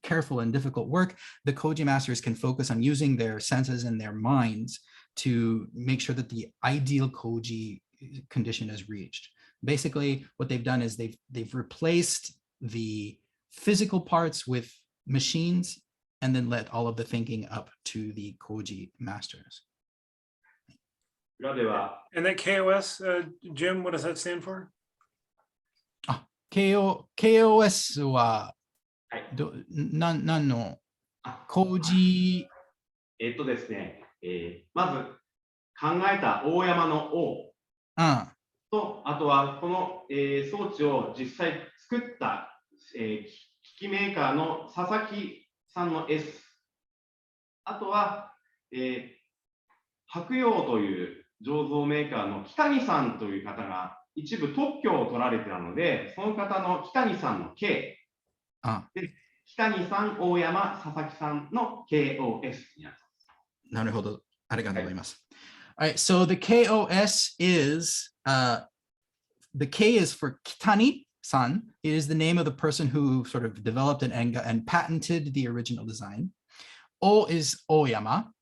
S1: careful and difficult work, the koji masters can focus on using their senses and their minds to make sure that the ideal koji condition is reached. Basically, what they've done is they've replaced the physical parts with machines and then let all of the thinking up to the koji masters.
S2: And that KOS, Jim, what does that stand for?
S1: KOS は何のkoji？
S3: ですね、まず考えた大山の王。と、あとはこの、装置を実際作った、機器メーカーの佐々木さんの S。あとは、白洋という醸造メーカーの北谷さんという方が一部特許を取られていたので、その方の北谷さんの K、で北谷さん、大山、佐々木さんの KOS になります。
S1: なるほど。ありがとうございます。All right, so the KOS is, the K is for Kitani-san. It is the name of the person who sort of developed and patented the original design. O is Oyama.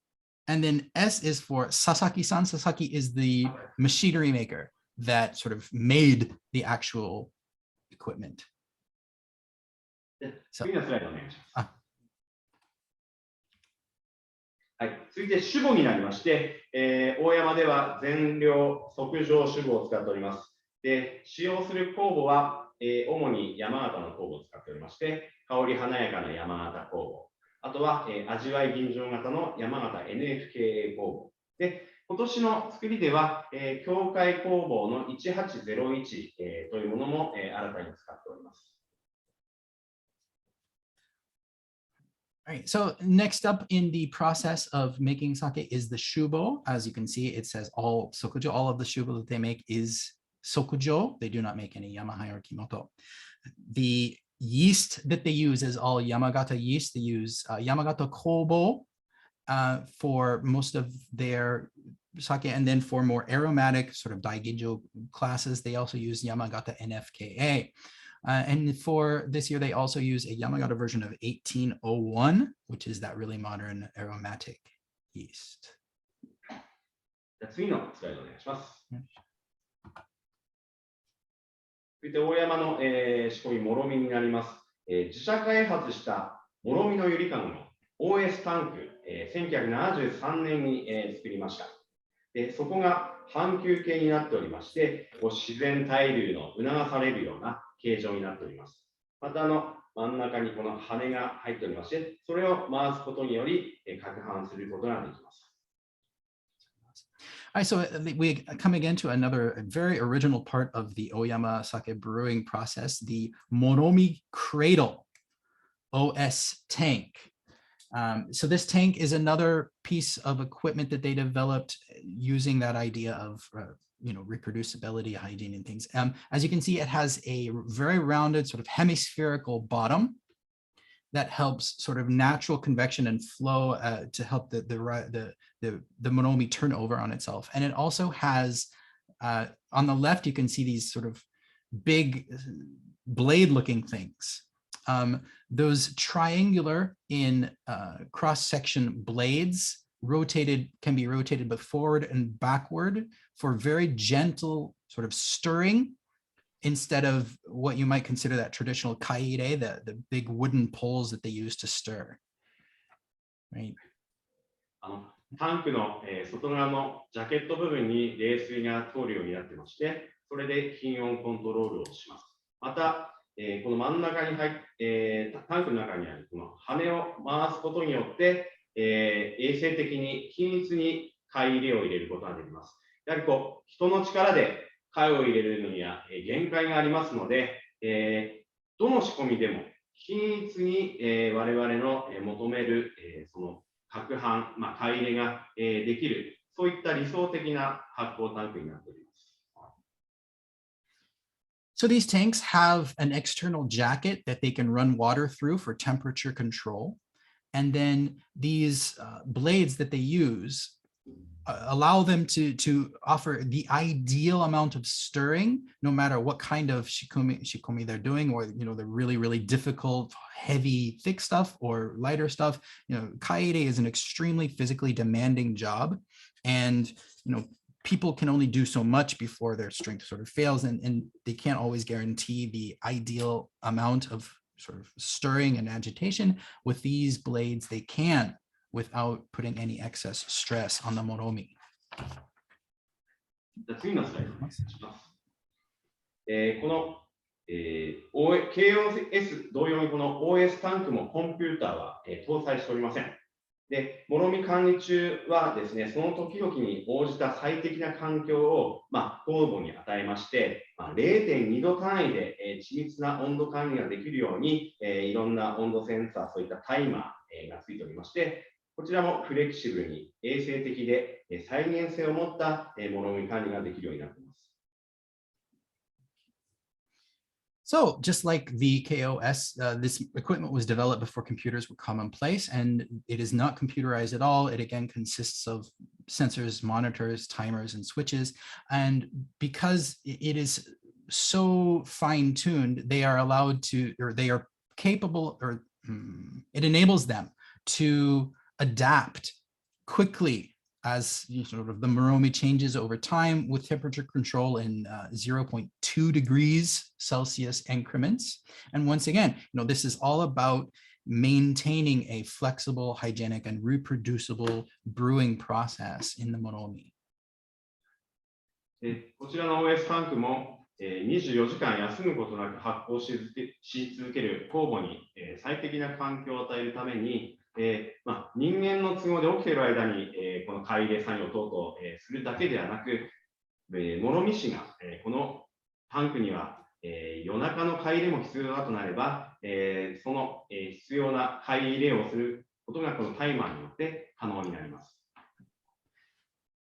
S1: And then S is for Sasaki-san. Sasaki is the machinery maker that sort of made the actual equipment.
S3: 次のスライドお願いします。はい、続いて主語になりまして、大山では全量即上主語を使っております。で、使用する酵母は、主に山形の酵母を使っておりまして、香り華やかな山形酵母。あとは、味わい吟醸型の山形 NFKA 酵母。で、今年の作りでは、境界工房の1801、というものも、新たに使っております。
S1: All right, so next up in the process of making sake is the shubo. As you can see, it says all sokujo, all of the shubo that they make is sokujo. They do not make any Yamahai or Kimoto. The yeast that they use is all Yamagata yeast. They use Yamagata kobo for most of their sake, and then for more aromatic sort of daiginjo classes, they also use Yamagata NFKA. And for this year, they also use a Yamagata version of 1801, which is that really modern aromatic yeast.
S3: 次のスライドお願いします。続いて大山の、仕込みもろみになります。自社開発したもろみのゆりかごの OS タンク、1973年に、作りました。で、そこが半球形になっておりまして、自然対流の促されるような形状になっております。また真ん中にこの羽が入っておりまして、それを回すことにより攪拌することができます。
S1: All right, so we come again to another very original part of the Oyama sake brewing process, the moromi cradle OS tank. So this tank is another piece of equipment that they developed using that idea of reproducibility, hygiene, and things. As you can see, it has a very rounded sort of hemispherical bottom that helps sort of natural convection and flow to help the moromi turn over on itself. And it also has, on the left, you can see these sort of big blade-looking things. Those triangular in cross-section blades can be rotated both forward and backward for very gentle sort of stirring, instead of what you might consider that traditional kaire, the big wooden poles that they use to stir. Right.
S3: タンクの、外側のジャケット部分に冷水が通るようになってまして、それで均温コントロールをします。また、この真ん中にタンクの中にあるこの羽を回すことによって、衛生的に均一に貝入れを入れることができます。やはり人の力で貝を入れるのには限界がありますので、どの仕込みでも均一に、我々の求める、その攪拌、貝入れが、できる、そういった理想的な発酵タンクになっております。
S1: So these tanks have an external jacket that they can run water through for temperature control. And then these blades that they use allow them to offer the ideal amount of stirring, no matter what kind of shikomi they're doing, or the really, really difficult, heavy, thick stuff or lighter stuff. Kaire is an extremely physically demanding job, and people can only do so much before their strength sort of fails, and they can't always guarantee the ideal amount of sort of stirring and agitation. With these blades, they can, without putting any excess stress on the moromi.
S3: 次のスライドお願いします。この、KOS 同様にこの OS タンクもコンピューターは、搭載しておりません。で、もろみ管理中はですね、その時々に応じた最適な環境を、酵母に与えまして、0.2 度単位で、緻密な温度管理ができるように、いろんな温度センサー、そういったタイマー、がついておりまして、こちらもフレキシブルに衛生的で再現性を持った物見管理ができるようになっています。
S1: So just like the KOS, this equipment was developed before computers were commonplace, and it is not computerized at all. It again consists of sensors, monitors, timers, and switches. And because it is so fine-tuned, they are allowed to, or they are capable, or it enables them to adapt quickly as sort of the Moromi changes over time with temperature control in 0.2 degrees Celsius increments. And once again, this is all about maintaining a flexible, hygienic, and reproducible brewing process in the Moromi.
S3: こちらの OS タンクも24時間休むことなく発酵し続ける酵母に最適な環境を与えるために、人間の都合で起きている間にこの買い入れ作業等々するだけではなく、諸見氏がこのタンクには夜中の買い入れも必要だとなれば、その必要な買い入れをすることがこのタイマーによって可能になります。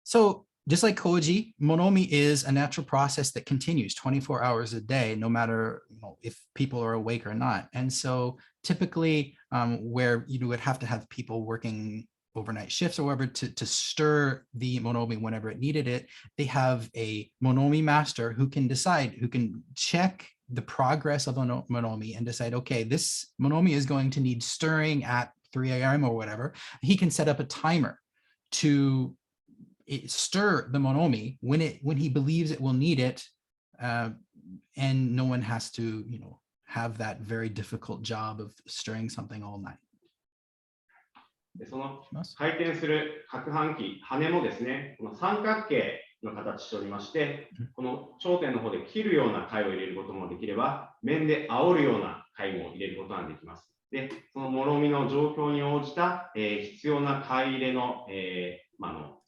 S1: So just like Koji, Moromi is a natural process that continues 24 hours a day, no matter if people are awake or not. And so typically where you would have to have people working overnight shifts or whatever to stir the Moromi whenever it needed it, they have a Moromi master who can decide, who can check the progress of a Moromi and decide, okay, this Moromi is going to need stirring at 3 a.m. or whatever. He can set up a timer to stir the Moromi when he believes it will need it, and no one has to have that very difficult job of stirring something all night.
S3: その回転する攪拌機、羽もですね、この三角形の形しておりまして、この頂点の方で切るような貝を入れることもできれば、面で煽るような貝も入れることができます。で、そのもろみの状況に応じた、必要な貝入れの、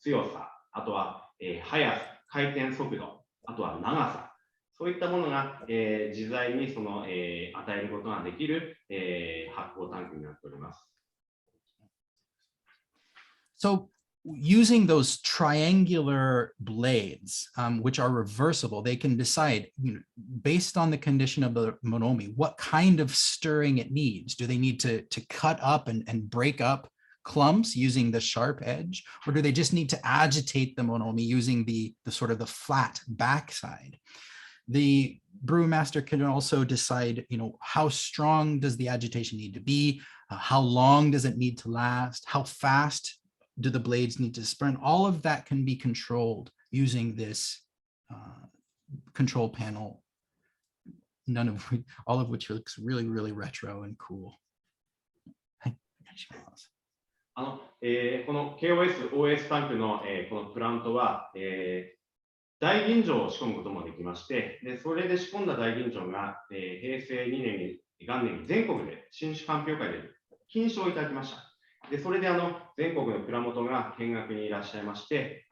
S3: 強さ、あとは、速さ、回転速度、あとは長さ、そういったものが、自在に与えることができる、発酵タンクになっております。
S1: So using those triangular blades, which are reversible, they can decide, based on the condition of the Moromi, what kind of stirring it needs. Do they need to cut up and break up clumps using the sharp edge, or do they just need to agitate the Moromi using the sort of the flat backside? The brewmaster can also decide, how strong does the agitation need to be? How long does it need to last? How fast do the blades need to spin? All of that can be controlled using this control panel, all of which looks really, really retro and cool.
S3: この KOS、OS タンクの、このプラントは、大吟醸を仕込むこともできまして、でそれで仕込んだ大吟醸が、平成2年元年に全国で新酒鑑評会で金賞をいただきました。でそれで全国の蔵元が見学にいらっしゃいまして、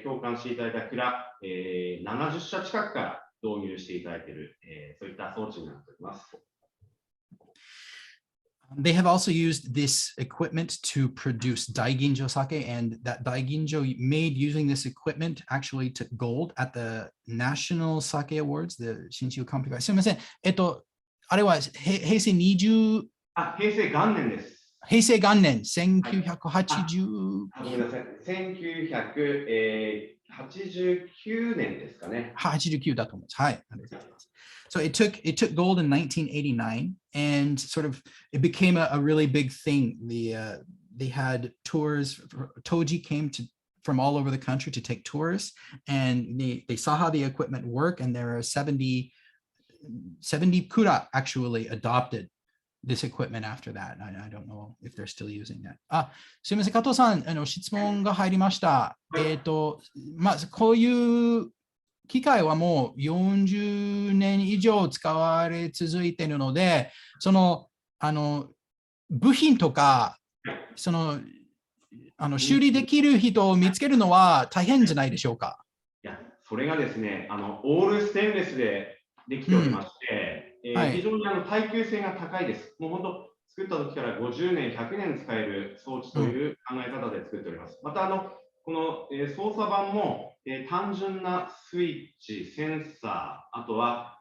S3: 共感していただいた蔵、70社近くから導入していただいている、そういった装置になっております。
S1: They have also used this equipment to produce daiginjo sake, and that daiginjo made using this equipment actually took gold at the National Sake Awards, the Shinshu Kampikai. すみません。あれは平成20、
S3: 平成元年です。
S1: 平成元年、1980。
S3: ごめんなさい。1989年ですかね。
S1: 89だと思います。はい。ありがとうございます。So it took gold in 1989, and sort of it became a really big thing. They had tours. Toji came from all over the country to take tours, and they saw how the equipment worked, and there are 70 kura actually adopted this equipment after that. I don't know if they're still using that. すみません、加藤さん、質問が入りました。こういう機械はもう40年以上使われ続いているので、部品とか、修理できる人を見つけるのは大変じゃないでしょうか。
S3: いや、それがですね、オールステンレスでできておりまして、非常に耐久性が高いです。もう本当、作った時から50年、100年使える装置という考え方で作っております。またこの、操作盤も、単純なスイッチ、センサー、あとは、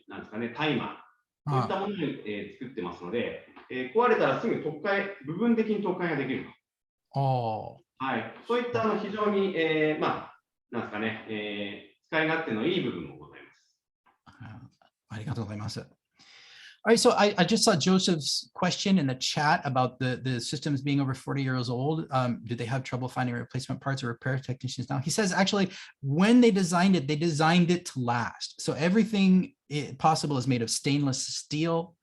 S3: なんですかね、タイマー、そういったものに、作ってますので、壊れたらすぐ部分的に取っ換えができると。はい、そういった非常に、なんですかね、使い勝手のいい部分もございます。
S1: ありがとうございます。All right, so I just saw Joseph's question in the chat about the systems being over 40 years old. Do they have trouble finding replacement parts or repair technicians now? He says actually, when they designed it to last. So everything possible is made of stainless steel,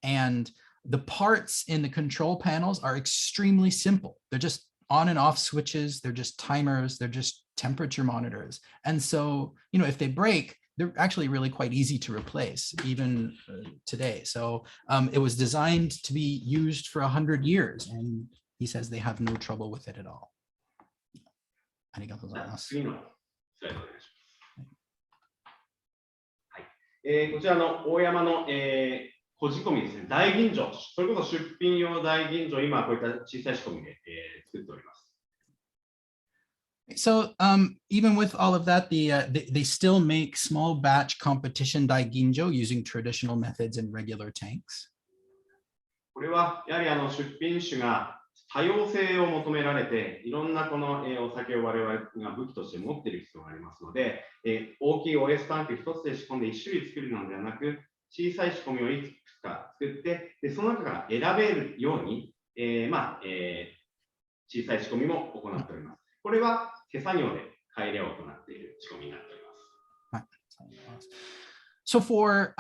S1: and the parts in the control panels are extremely simple. They're just on and off switches. They're just timers. They're just temperature monitors. And so, if they break, they're actually really quite easy to replace even today. So it was designed to be used for 100 years, and he says they have no trouble with it at all. ありがとうございます。
S3: 次のスライドお願いします。はい。こちらの大山の、こじ込みですね、大吟醸、それこそ出品用大吟醸、今こういった小さい仕込みで、作っております。
S1: So even with all of that, they still make small batch competition daiginjo using traditional methods and regular tanks.
S3: これはやはり出品種が多様性を求められて、いろんなこの、お酒を我々が武器として持っている必要がありますので、大きい OS タンク一つで仕込んで1種類作るのではなく、小さい仕込みをいくつか作って、でその中から選べるように、小さい仕込みも行っております。これは手作業で改良を行っている仕込みになっております。
S1: So for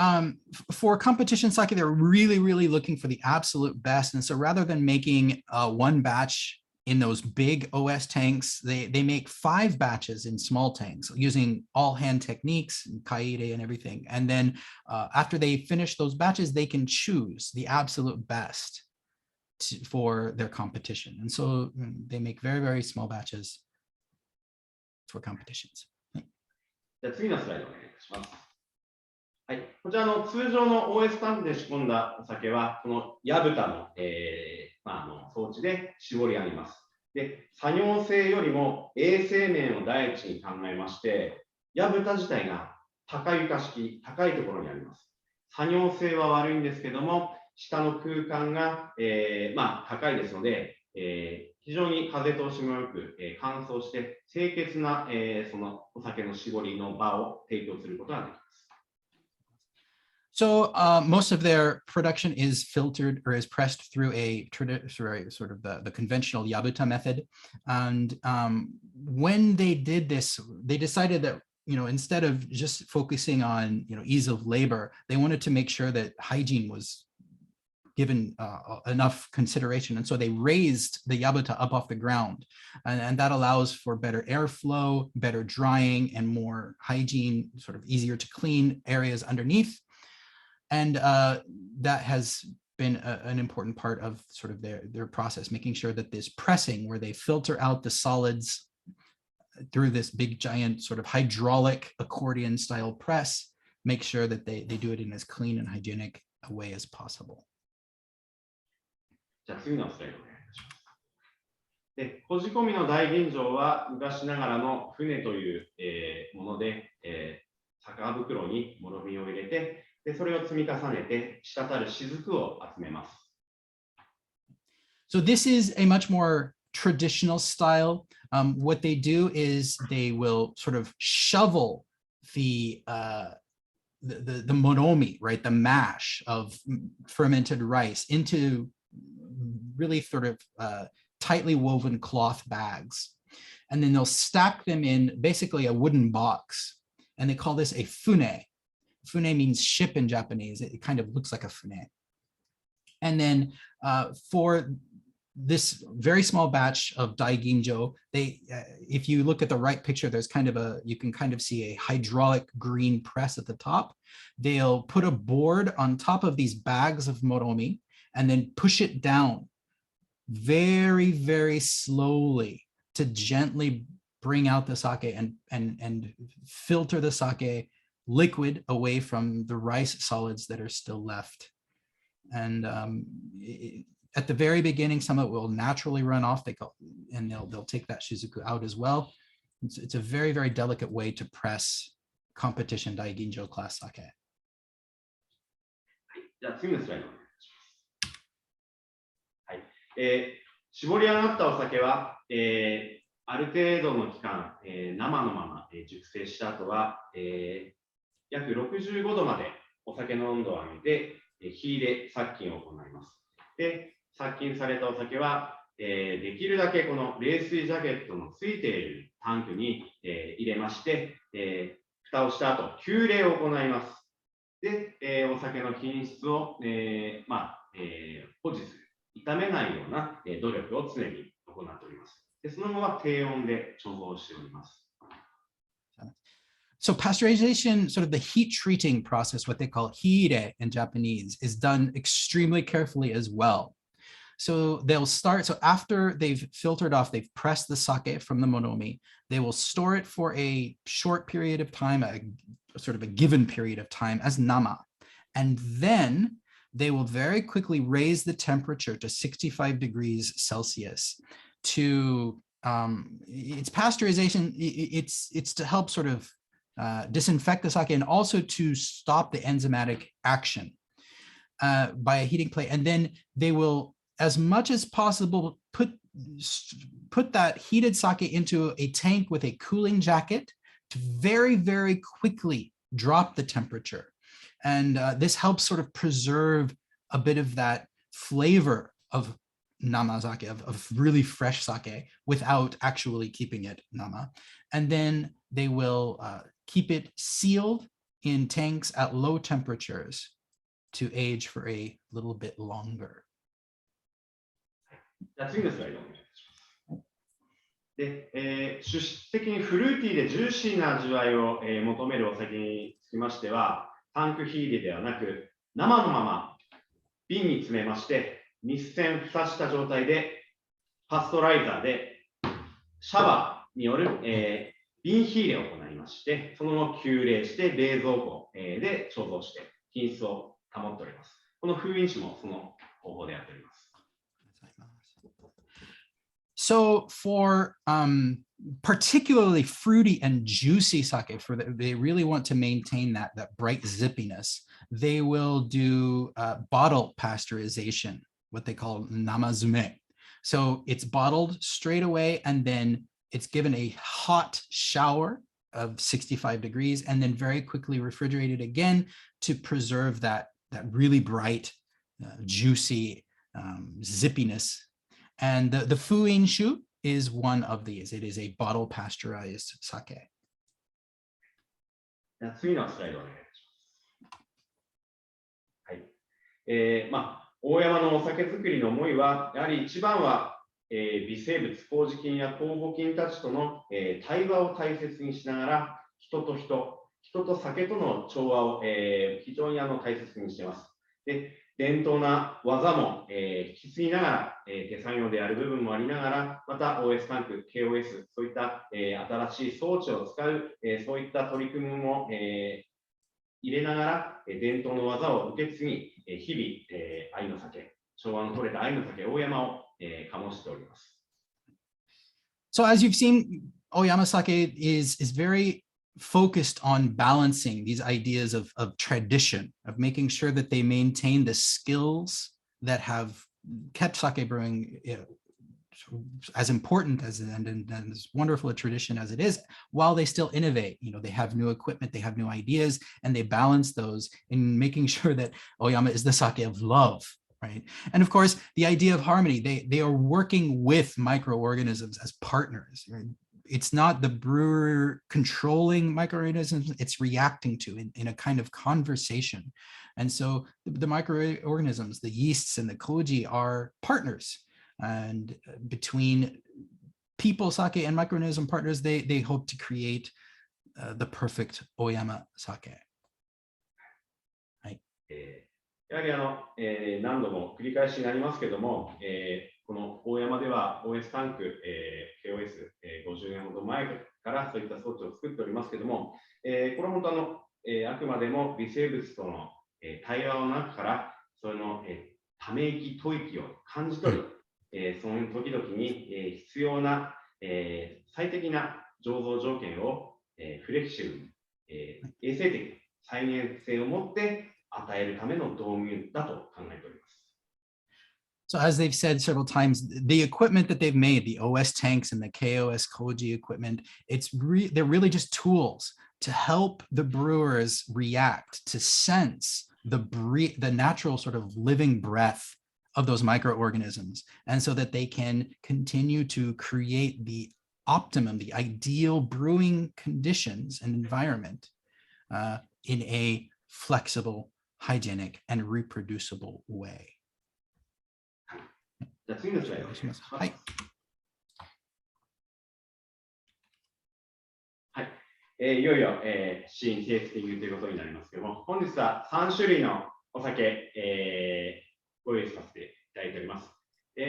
S1: competition sake, they're really looking for the absolute best. And so rather than making one batch in those big OS tanks, they make 5 batches in small tanks using all hand techniques, kaide and everything. And then after they finish those batches, they can choose the absolute best for their competition. And so they make very small batches for competitions.
S3: じゃあ次のスライドお願いします。はい、こちらの通常の OS タンクで仕込んだお酒は、この矢蓋の、装置で絞り上げます。で、作業性よりも衛生面を第一に考えまして、矢蓋自体が高床式、高いところにあります。作業性は悪いんですけども、下の空間が、高いですので、非常に風通しもよく、乾燥して清潔な、そのお酒の絞りの場を提供することができます。
S1: So most of their production is filtered or is pressed through a sort of the conventional yabuta method. And when they did this, they decided that, instead of just focusing on, ease of labor, they wanted to make sure that hygiene was given enough consideration. And so they raised the yabuta up off the ground, and that allows for better airflow, better drying, and more hygiene, sort of easier to clean areas underneath. And that has been an important part of sort of their process, making sure that this pressing, where they filter out the solids through this big giant sort of hydraulic accordion style press, make sure that they do it in as clean and hygienic a way as possible.
S3: じゃあ次のスライドお願いします。で、こじ込みの大吟醸は昔ながらの船という、もので、酒袋にもろみを入れて、でそれを積み重ねて滴る雫を集めます。
S1: So this is a much more traditional style. What they do is they will sort of shovel the moromi, right, the mash of fermented rice into really sort of tightly woven cloth bags. And then they'll stack them in basically a wooden box. And they call this a fune. Fune means ship in Japanese. It kind of looks like a fune. And then for this very small batch of daiginjo, if you look at the right picture, there's you can kind of see a hydraulic green press at the top. They'll put a board on top of these bags of moromi and then push it down very slowly to gently bring out the sake and filter the sake liquid away from the rice solids that are still left. And at the very beginning, some of it will naturally run off. And they'll take that shizuku out as well. It's a very, very delicate way to press competition daiginjo class sake.
S3: じゃあ次のスライドお願いします。はい。絞り上がったお酒は、ある程度の期間、生のまま、熟成した後は、約65度までお酒の温度を上げて、火入れ殺菌を行います。で、殺菌されたお酒は、できるだけこの冷水ジャケットのついているタンクに、入れまして、蓋をした後、急冷を行います。で、お酒の品質を、保持する、傷めないような、努力を常に行っております。で、そのまま低温で貯蔵しております。
S1: So pasteurization, sort of the heat treating process, what they call hiire in Japanese, is done extremely carefully as well. So they'll start, so after they've filtered off, they've pressed the sake from the monomi, they will store it for a short period of time, a sort of a given period of time as nama. And then they will very quickly raise the temperature to 65 degrees Celsius to, it's pasteurization, it's to help sort of disinfect the sake and also to stop the enzymatic action by a heating plate. And then they will, as much as possible, put that heated sake into a tank with a cooling jacket to very, very quickly drop the temperature. And this helps sort of preserve a bit of that flavor of nama sake, of really fresh sake, without actually keeping it nama. And then they will keep it sealed in tanks at low temperatures to age for a little bit longer.
S3: じゃあ次のスライドお願いします。で、主質的にフルーティーでジューシーな味わいを、求めるお酒につきましては、タンク火入れではなく、生のまま瓶に詰めまして、密栓蓋した状態で、パストライザーでシャワーによる、瓶火入れを行いまして、そのまま急冷して冷蔵庫、で貯蔵して品質を保っております。この封印酒もその方法でやっております。
S1: So for particularly fruity and juicy sake, they really want to maintain that bright zippiness, they will do bottle pasteurization, what they call namazume. So it's bottled straight away, and then it's given a hot shower of 65 degrees, and then very quickly refrigerated again to preserve that really bright, juicy zippiness. And the fuinshu is one of these. It is a bottle pasteurized sake.
S3: 次のスライドお願いします。大山のお酒作りの思いは、やはり一番は、微生物、麹菌や酵母菌たちとの、対話を大切にしながら、人と酒との調和を、非常に大切にしています。で、伝統な技も、引き継ぎながら、手作業でやる部分もありながら、また OS タンク、KOS、そういった、新しい装置を使う、そういった取り組みも、入れながら、伝統の技を受け継ぎ、日々、愛の酒、昭和の取れた愛の酒、大山を、醸しております。
S1: So as you've seen, Oyama sake is very focused on balancing these ideas of tradition, of making sure that they maintain the skills that have kept sake brewing as important and as wonderful a tradition as it is, while they still innovate. You know, they have new equipment, they have new ideas, and they balance those in making sure that Oyama is the sake of love, right? And of course, the idea of harmony, they are working with microorganisms as partners. Right? It's not the brewer controlling microorganisms, it's reacting to in a kind of conversation. And so the microorganisms, the yeasts and the koji, are partners. And between people sake and microorganism partners, they hope to create the perfect Oyama sake.
S3: やはり何度も繰り返しになりますけども、この大山では OS タンク、KOS、50年ほど前からそういった装置を作っておりますけども、これは本当あくまでも微生物との、対話の中からその、ため息、吐息を感じ取り、その時々に、必要な、最適な醸造条件を、フレキシブル、衛生的、再現性を持って与えるための導入だと考えております。
S1: So as they've said several times, the equipment that they've made, the OS tanks and the KOS Koji equipment, they're really just tools to help the brewers react, to sense the natural sort of living breath of those microorganisms, and so that they can continue to create the optimum, the ideal brewing conditions and environment in a flexible, hygienic, and reproducible way.
S3: じゃあ次のスライド。
S1: はい。
S3: はい。いよいよ、試飲テイスティングということになりますけども、本日は3種類のお酒、ご用意させていただいております。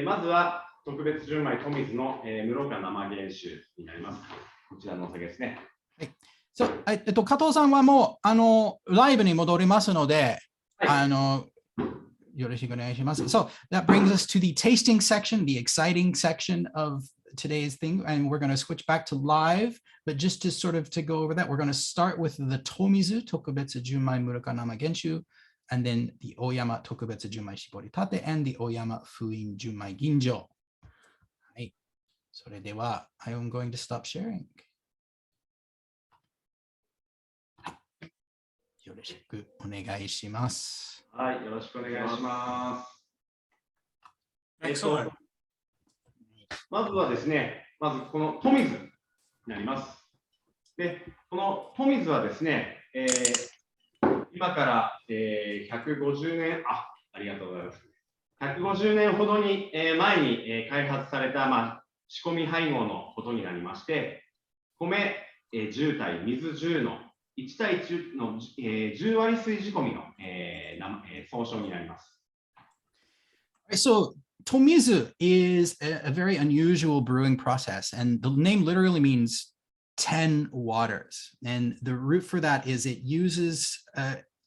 S3: まずは特別純米トミズの、室岡生原酒になります。こちらのお酒ですね。
S1: はい。そう、加藤さんはもうライブに戻りますので、
S3: はい、
S1: よろしくお願いします。So that brings us to the tasting section, the exciting section of today's thing, and we're going to switch back to live, but just to sort of to go over that, we're going to start with the Tomizu Tokubetsu Junmai Muroka Nama Genshu, and then the Oyama Tokubetsu Junmai Shiboritate, and the Oyama Fuin Junmai Ginjo. はい。それでは、I am going to stop sharing. よろしくお願いします。
S3: はい、よろしくお願いします。
S2: Excellent.
S3: まずはですね、まずこのトミズになります。で、このトミズはですね、今から、150年、ありがとうございます。150年ほどに、前に、開発された、仕込み配合のことになりまして、米、10対水10の1対1の、10割水仕込みの、総称になります。
S1: So Tomizu is a very unusual brewing process, and the name literally means 10 waters. And the root for that is it uses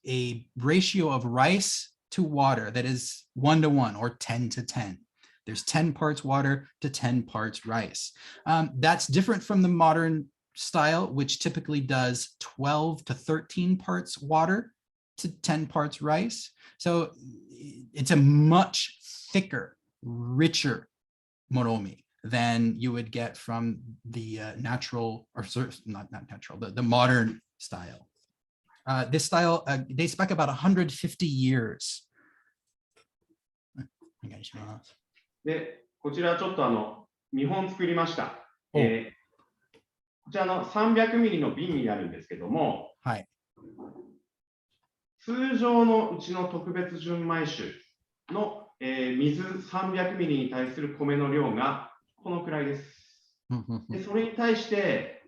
S1: a ratio of rice to water that is 1:1 or 10 to 10. There's 10 parts water to 10 parts rice. That's different from the modern style, which typically does 12 to 13 parts water to 10 parts rice. So it's a much thicker, richer moromi than you would get from the natural, or not natural, the modern style. This style dates back about 150 years. お願いします。
S3: で、こちらちょっと見本作りました。こちらの300ミリの瓶になるんですけども、
S1: はい、
S3: 通常のうちの特別純米酒の、水300ミリに対する米の量がこのくらいです。でそれに対して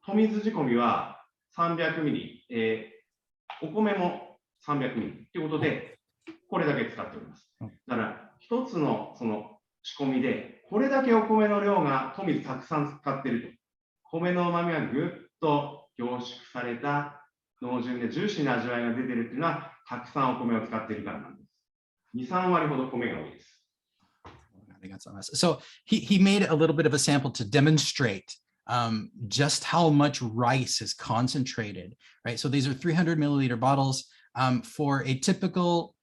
S3: トミズ仕込みは300ミリ、お米も300ミリということでこれだけ使っております。だから一つのその仕込みでこれだけお米の量がトミズたくさん使っていると。米の旨味がぐっと凝縮された濃純でジューシーな味わいが出ているというのはたくさんお米を使っているからなんです。2、3割ほど米が多いです。
S1: So he made a little bit of a sample to demonstrate just how much rice is concentrated, right? So these are 300 milliliter bottles. For a typical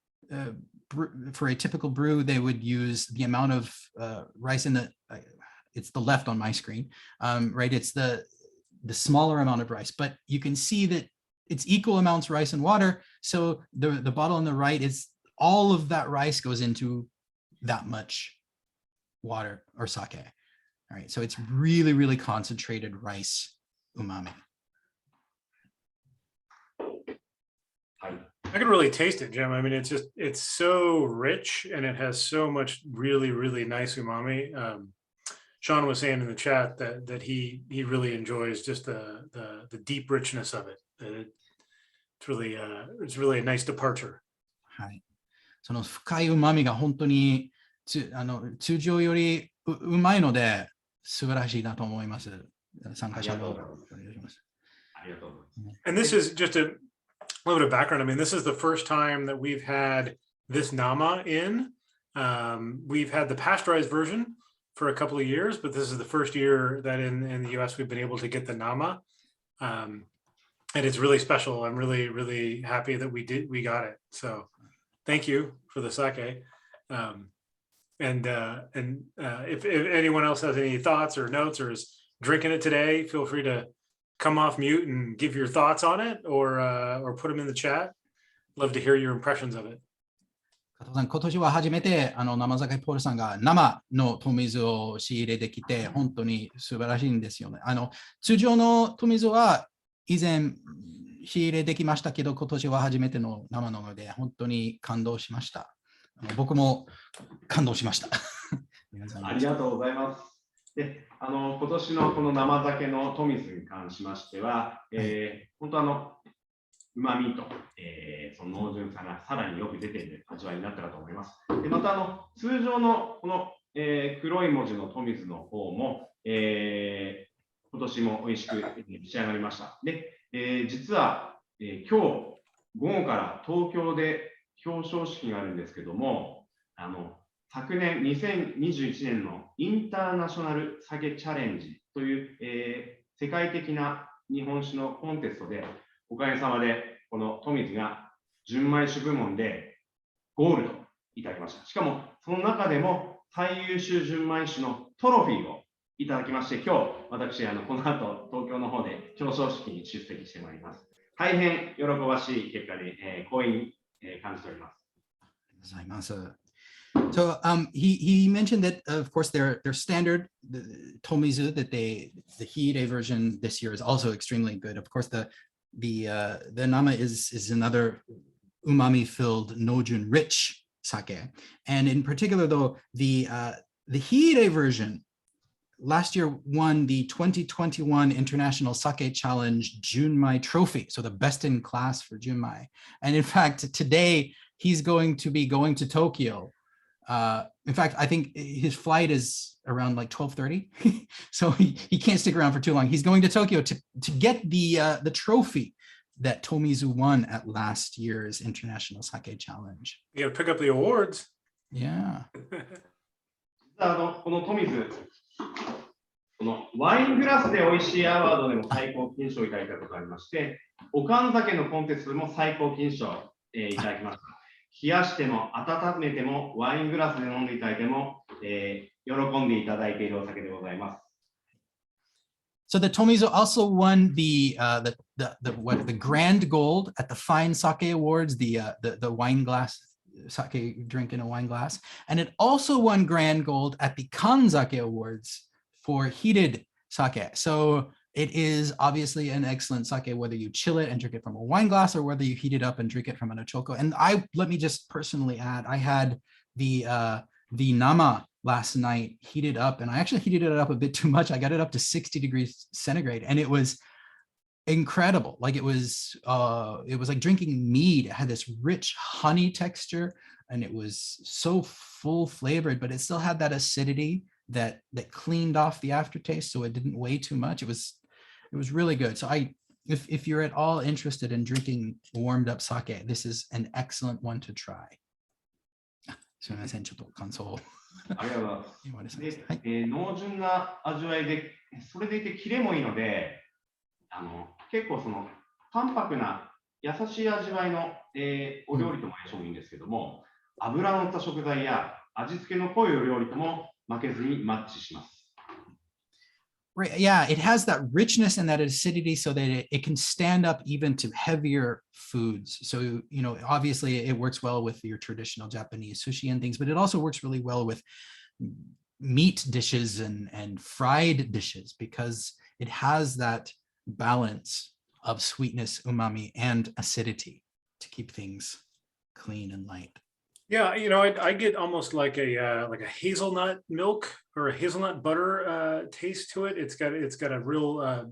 S1: brew, they would use the amount of rice in the it's the left on my screen, right? It's the smaller amount of rice, but you can see that it's equal amounts rice and water. So the bottle on the right is all of that rice goes into that much water or sake. All right, so it's really, really concentrated rice umami.
S2: I can really taste it, Jim. I mean, it's so rich and it has so much really, really nice umami. Sean was saying in the chat that he really enjoys just the deep richness of it. It's really a nice departure.
S1: はい。その深い旨味が本当に通常よりうまいので素晴らしいなと思います。参加者のお願いします。
S3: ありがとうございます。
S2: And this is just a little bit of background. I mean, this is the first time that we've had this nama in. We've had the pasteurized version for a couple of years, but this is the first year that in the US we've been able to get the nama. And it's really special. I'm really, really happy that we got it. So thank you for the sake. If anyone else has any thoughts or notes or is drinking it today, feel free to come off mute and give your thoughts on it or put them in the chat. Love to hear your impressions of it.
S1: 加藤さん、今年は初めて生酒ポールさんが生の富水を仕入れてきて、本当に素晴らしいんですよね。通常の富水は以前仕入れできましたけど、今年は初めての生なので、本当に感動しました。僕も感動しました。
S3: ありがとうございます。で、今年のこの生酒の富水に関しましては、本当旨味と、その濃純さがさらによく出ている味わいになったかと思います。で、また通常のこの、黒い文字の富水の方も、今年も美味しく仕上がりました。で、実は、今日午後から東京で表彰式があるんですけども、昨年2021年のインターナショナル酒チャレンジという、世界的な日本酒のコンテストでおかげさまでこの富水が純米酒部門でゴールドいただきました。しかもその中でも最優秀純米酒のトロフィーをいただきまして、今日私この後東京の方で表彰式に出席してまいります。大変喜ばしい結果で、光栄に感じております。
S1: ありがとうございます。So he mentioned that of course their standard the Tomizu that the Hiire version this year is also extremely good. Of course the nama is another umami filled nojun rich sake, and in particular though the Hiire version last year won the 2021 International Sake Challenge Junmai Trophy, so the best in class for Junmai. And in fact today he's going to be going to Tokyo. In fact, I think his flight is around like 12:30, so he can't stick around for too long. He's going to Tokyo to get the trophy that Tomizu won at last year's International Sake Challenge.
S2: You got to pick up the awards.
S1: Yeah.
S3: この富水、このワイングラスで美味しいアワードでも最高金賞をいただいたことがありまして、おかん酒のコンテストでも最高金賞をいただきました。冷やしても温めてもワイングラスで飲んでいただいても、喜んでいただいているお酒でございます。
S1: So the Tomizu also won the grand gold at the Fine Sake Awards, the wine glass sake drink in a wine glass, and it also won grand gold at the Kanzake Awards for heated sake. So it is obviously an excellent sake, whether you chill it and drink it from a wine glass or whether you heat it up and drink it from an ochoko. And let me just personally add, I had the nama last night heated up, and I actually heated it up a bit too much. I got it up to 60 degrees centigrade, and it was incredible. Like it was like drinking mead. It had this rich honey texture, and it was so full flavored, but it still had that acidity that cleaned off the aftertaste, so it didn't weigh too much. It was really good. So if you're at all interested in drinking warmed up sake, this is an excellent one to try. すみません、ちょっと感想を。
S3: ありがとうございます。で、濃純な味わいで、それでいてキレもいいので、結構その淡白な優しい味わいの、お料理とも相性もいいんですけども、油の乗った食材や味付けの濃いお料理とも負けずにマッチします。
S1: Right, yeah, it has that richness and that acidity so that it can stand up even to heavier foods. So, you know, obviously it works well with your traditional Japanese sushi and things, but it also works really well with meat dishes and fried dishes because it has that balance of sweetness, umami, and acidity to keep things clean and light.
S2: Yeah, you know, I get almost like a hazelnut milk or a hazelnut butter taste to it. It's got a real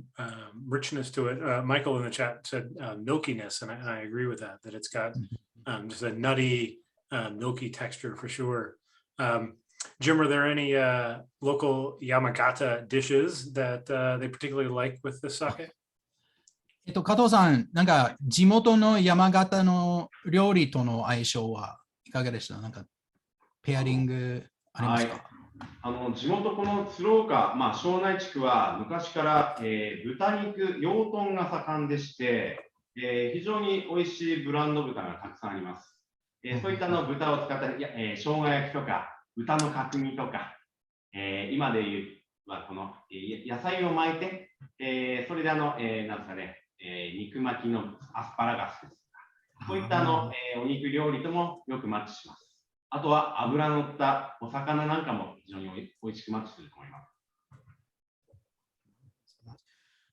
S2: richness to it. Michael in the chat said milkiness, and I agree with that. That it's got just a nutty, milky texture for sure. Jim, are there any local Yamagata dishes that they particularly like with the sake?
S1: 加藤さん、なんか地元の山形の料理との相性はいかがでした？なんかペアリングありますか？
S3: 地元この鶴岡、庄内地区は昔から、豚肉、養豚が盛んでして、非常に美味しいブランド豚がたくさんあります。そういった豚を使った生姜焼きとか、豚の角煮とか、今でいうこの、野菜を巻いて、それでなんですかね、肉巻きのアスパラガスですとか、そういったお肉料理ともよくマッチします。あとは脂のったお魚なんかも非常に美味しくマッチすると思います。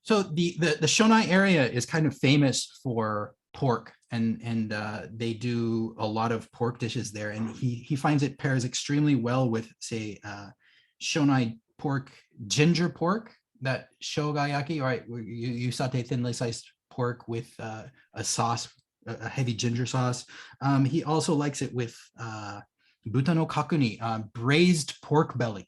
S1: So the Shonai area is kind of famous for pork, and they do a lot of pork dishes there, and he finds it pairs extremely well with, say, Shonai pork, ginger pork, that shogayaki, right? You saute thinly sliced pork with a sauce, a heavy ginger sauce. He also likes it with buta no kakuni, braised pork belly.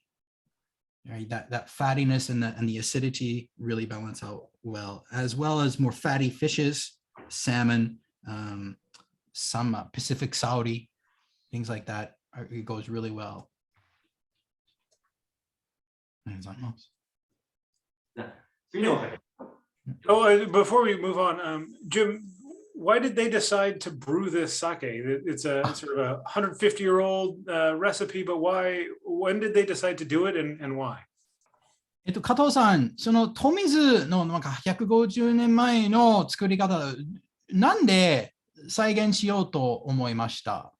S1: Right, that fattiness and the acidity really balance out well as more fatty fishes, salmon, some Pacific Saudi, things like that. It goes really well.
S2: Before we move on, Jim, why did they decide to brew this sake? It's a sort of a 150-year-old recipe, but why? When did they decide to do it, and why?
S1: 加藤さん、その富水のなんか150年前の作り方、なんで再現しようと思いました？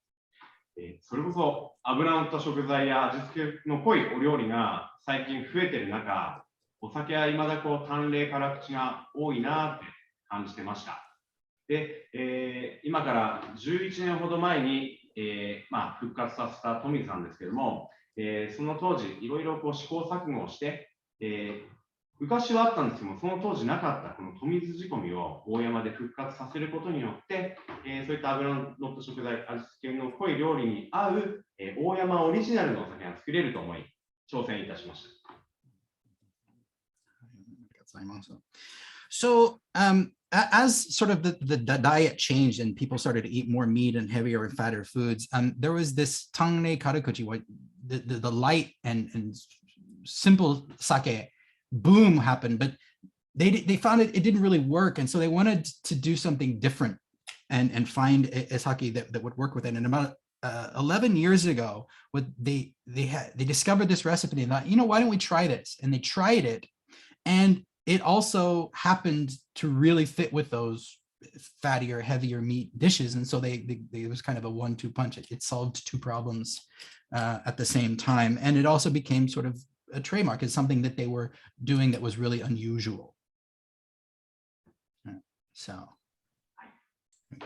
S3: それこそ油のった食材や味付けの濃いお料理が最近増えている中、お酒は未だ淡麗辛口が多いなって感じてました。で、今から11年ほど前に、復活させた富水さんですけども、その当時いろいろ試行錯誤をして、昔はあったんですけども、その当時なかったこの富水仕込みを大山で復活させることによって、そういった油の乗った食材、味付けの濃い料理に合う、大山オリジナルのお酒が作れると思い、挑戦いたしました。
S1: So, as sort of the diet changed and people started to eat more meat and heavier and fatter foods, there was this tangne karakuchi, the light and simple sake boom happened, but they found it didn't really work, and so they wanted to do something different and find a sake that would work with it. And about 11 years ago, what they discovered this recipe and thought, why don't we try this? And they tried it, and it also happened to really fit with those fattier, heavier meat dishes, and so it was kind of a 1-2 punch. It solved two problems at the same time, and it also became sort of a trademark. It's something that they were doing that was really unusual. So,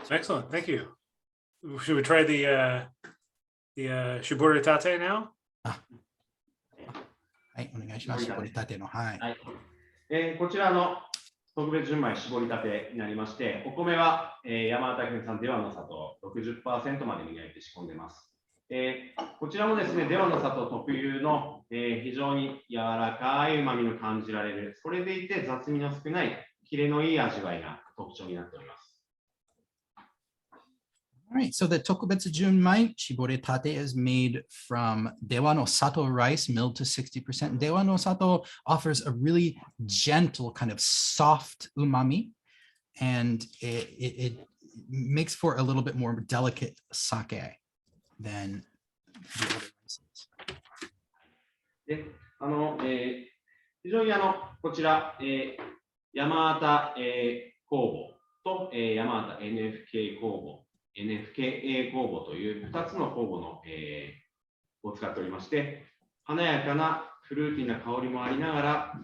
S2: excellent, thank you. Should we try the shibori tate now?
S1: はい、お願いします。絞りたての、はい。
S3: こちらの特別純米絞りたてになりまして、お米は、山形県産出羽の里 60% まで磨いて仕込んでます。こちらもですね、出羽の里特有の、非常に柔らかい旨味の感じられる、それでいて雑味の少ない、キレのいい味わいが特徴になっております。
S1: All right, so the Tokubetsu Junmai Shibori Tate is made from Dewa no Sato rice milled to 60%. Dewa no Sato offers a really gentle, kind of soft umami, and it makes for a little bit more delicate sake than the other rices.
S3: で、非常にこちら、山形、工房と、山形 NFK 工房。NFKA 工房という2つの工房の、を使っておりまして、華やかなフルーティーな香りもありながら、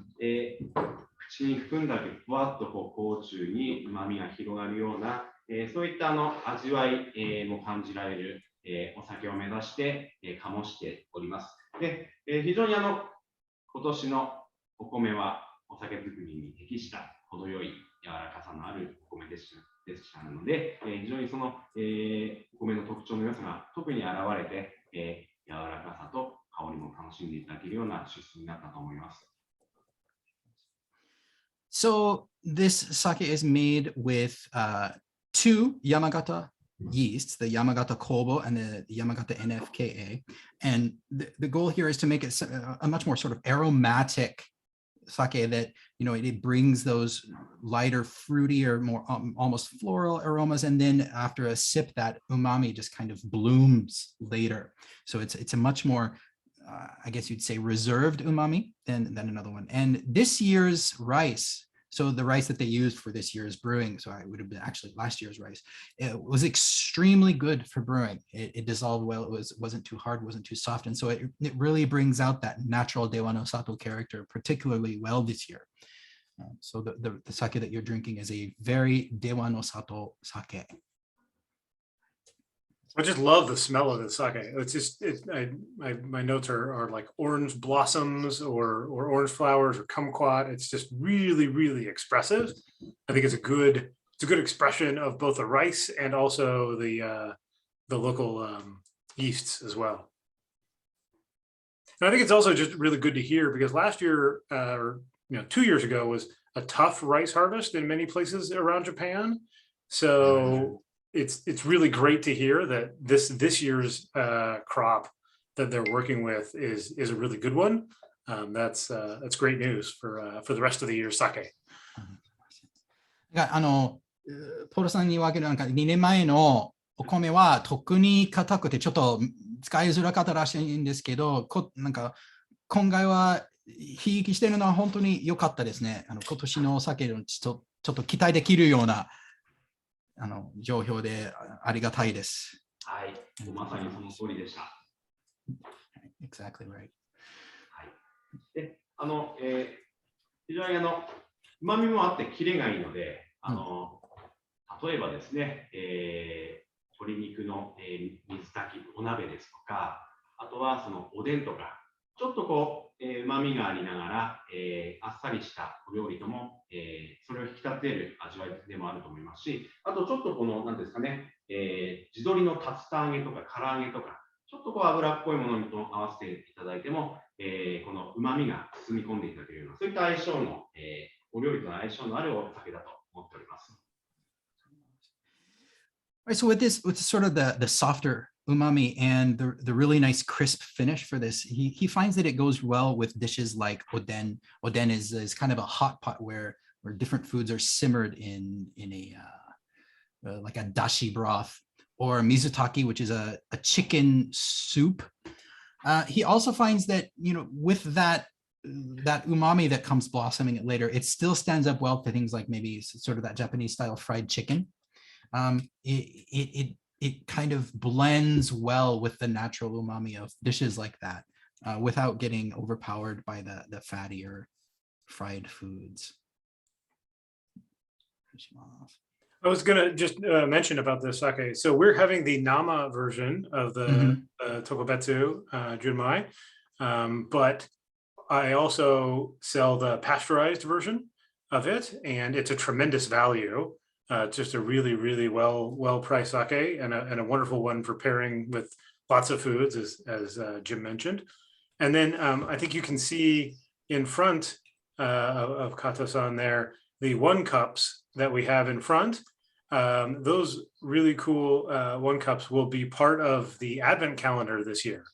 S3: 口に含んだふわっと口中に旨味が広がるような、そういった味わい、も感じられる、お酒を目指して、醸しております。で、非常に今年のお米はお酒作りに適した程よい柔らかさのあるお米でしたので、非常にその、お米の特徴の良さが特に現れて、柔らかさと香りも楽しんでいただけるような出品になったと思います。
S1: So this sake is made with 2 Yamagata yeasts, the Yamagata Kobo and the Yamagata NFKA. And the goal here is to make it a much more sort of aromatic sake that, you know, it brings those lighter, fruity or more almost floral aromas. And then after a sip, that umami just kind of blooms later. So it's a much more, I guess you'd say, reserved umami than another one. And this year's rice, so the rice that they used for this year's brewing, so it would have been actually last year's rice, it was extremely good for brewing. It dissolved well, it wasn't too hard, wasn't too soft. And so it really brings out that natural Dewa no Sato character particularly well this year. So the sake that you're drinking is a very Dewa no Sato sake.
S2: I just love the smell of the sake. It's just, my notes are like orange blossoms or orange flowers or kumquat. It's just really, really expressive. I think it's a good expression of both the rice and also the local yeasts as well. And I think it's also just really good to hear because last year, or 2 years ago, was a tough rice harvest in many places around Japan. So it's really great to hear that this year's crop that they're working with is a really good one. That's great news for the rest of the year's sake.
S1: ポールさんに言わけるなんか2年前のお米は特に硬くてちょっと使いづらかったらしいんですけど、なんか今回はひいきしてるのは本当に良かったですね。今年のお酒のちょっと期待できるような状況でありがたいです。
S3: はい、まさにその通りでした。
S1: Exactly right.
S3: はい。で、非常に旨味もあってキレがいいので、例えばですね、鶏肉の、水炊き、お鍋ですとか、あとはそのおでんとか、ちょっとこう、旨味がありながら、あっさりしたお料理とも、それを引き立てる味わいでもあると思いますし、あとちょっとこの、なんですかね、地鶏の竜田揚げとか唐揚げとか、ちょっとこう油っぽいものと合わせていただいても、この旨味が包み込んでいただけるような、そういった相性の、お料理との相性のあるお酒だと思っております。
S1: Right, so with sort of the softer umami and the really nice crisp finish for this, he finds that it goes well with dishes like oden. Oden is kind of a hot pot where different foods are simmered in a like a dashi broth, or mizutaki, which is a chicken soup. He also finds that, with that umami that comes blossoming later, it still stands up well to things like maybe sort of that Japanese style fried chicken. It kind of blends well with the natural umami of dishes like that, without getting overpowered by the fattier fried foods.
S2: I was going to just mention about the sake. So we're having the Nama version of the Tokubetsu Junmai, but I also sell the pasteurized version of it, and it's a tremendous value. Just a really, really well-priced sake, and a wonderful one for pairing with lots of foods, as Jim mentioned. And then I think you can see in front of Kato-san there, the 1 cups that we have in front. Those really cool 1 cups will be part of the Advent calendar this year.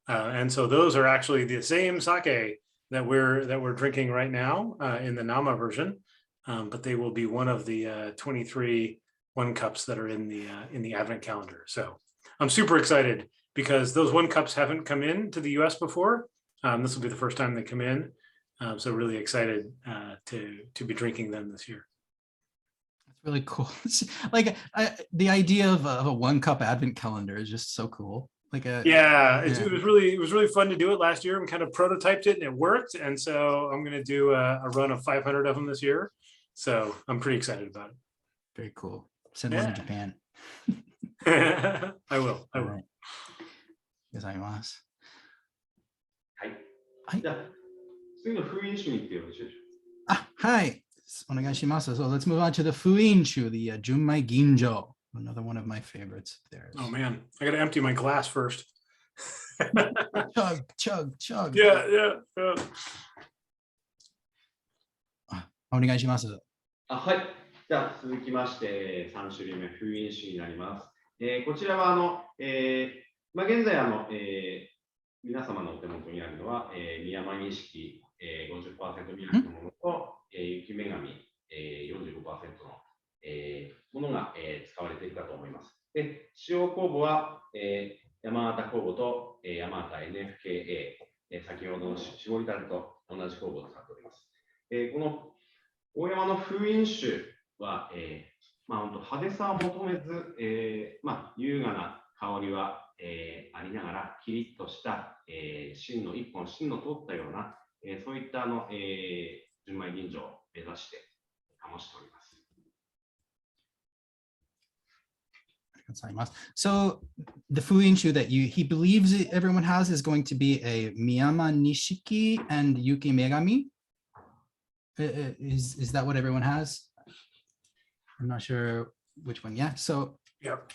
S2: And so those are actually the same sake that we're drinking right now in the Nama version. But they will be one of the 23 1 cups that are in the Advent calendar. So I'm super excited because those 1 cups haven't come in to the US before. This will be the first time they come in. So really excited to be drinking them this year.
S1: That's really cool. Like the idea of a 1 cup Advent calendar is just so cool. Like
S2: it was really fun to do it last year and kind of prototyped it and it worked. And so I'm going to do a run of 500 of them this year. So I'm pretty excited about it.
S1: Very cool. Send one to Japan.
S2: I will.
S1: Right. ございます。
S3: はい。
S1: はい。
S3: じゃあ、次の封印酒に行ってよろしいでしょう
S1: か。はい。お願いします。So let's move on to the 封印酒, the Junmai Ginjo, another one of my favorites of theirs.
S2: Oh man, I got to empty my glass first.
S1: chug.
S2: Yeah.
S1: お願いします。
S3: はい。じゃあ続きまして3種類目封印酒になります。こちらは現在皆様のお手元にあるのは、宮山錦、50% ミルクのものと、雪女神、45% の、ものが、使われているかと思います。で、使用酵母は、山形酵母と、山形 NFKA、先ほどの絞りたてと同じ酵母を使っております。この大山の封印酒は、本当派手さを求めず、優雅な香りは、ありながら、キリッとした、芯の一本芯の通ったような、そういった純米吟醸を目指して醸しております。
S1: So the Fuinshu that he believes everyone has is going to be a Miyama Nishiki and Yuki Megami. Is that what everyone has? I'm not sure which one. Yeah. So
S2: Yep.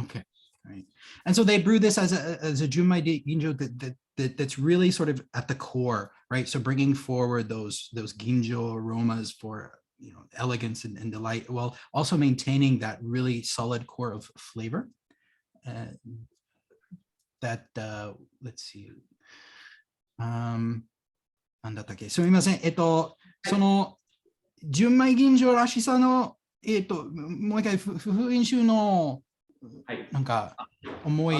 S1: Okay. Right. And so they brew this as a Junmai Ginjo that's really sort of at the core, right? So bringing forward those Ginjo aromas for elegance and delight, while also maintaining that really solid core of flavor. Let's see. なんだったっけ、すみません。その純米吟醸らしさの、もう一回、封印酒の、なんか、重い。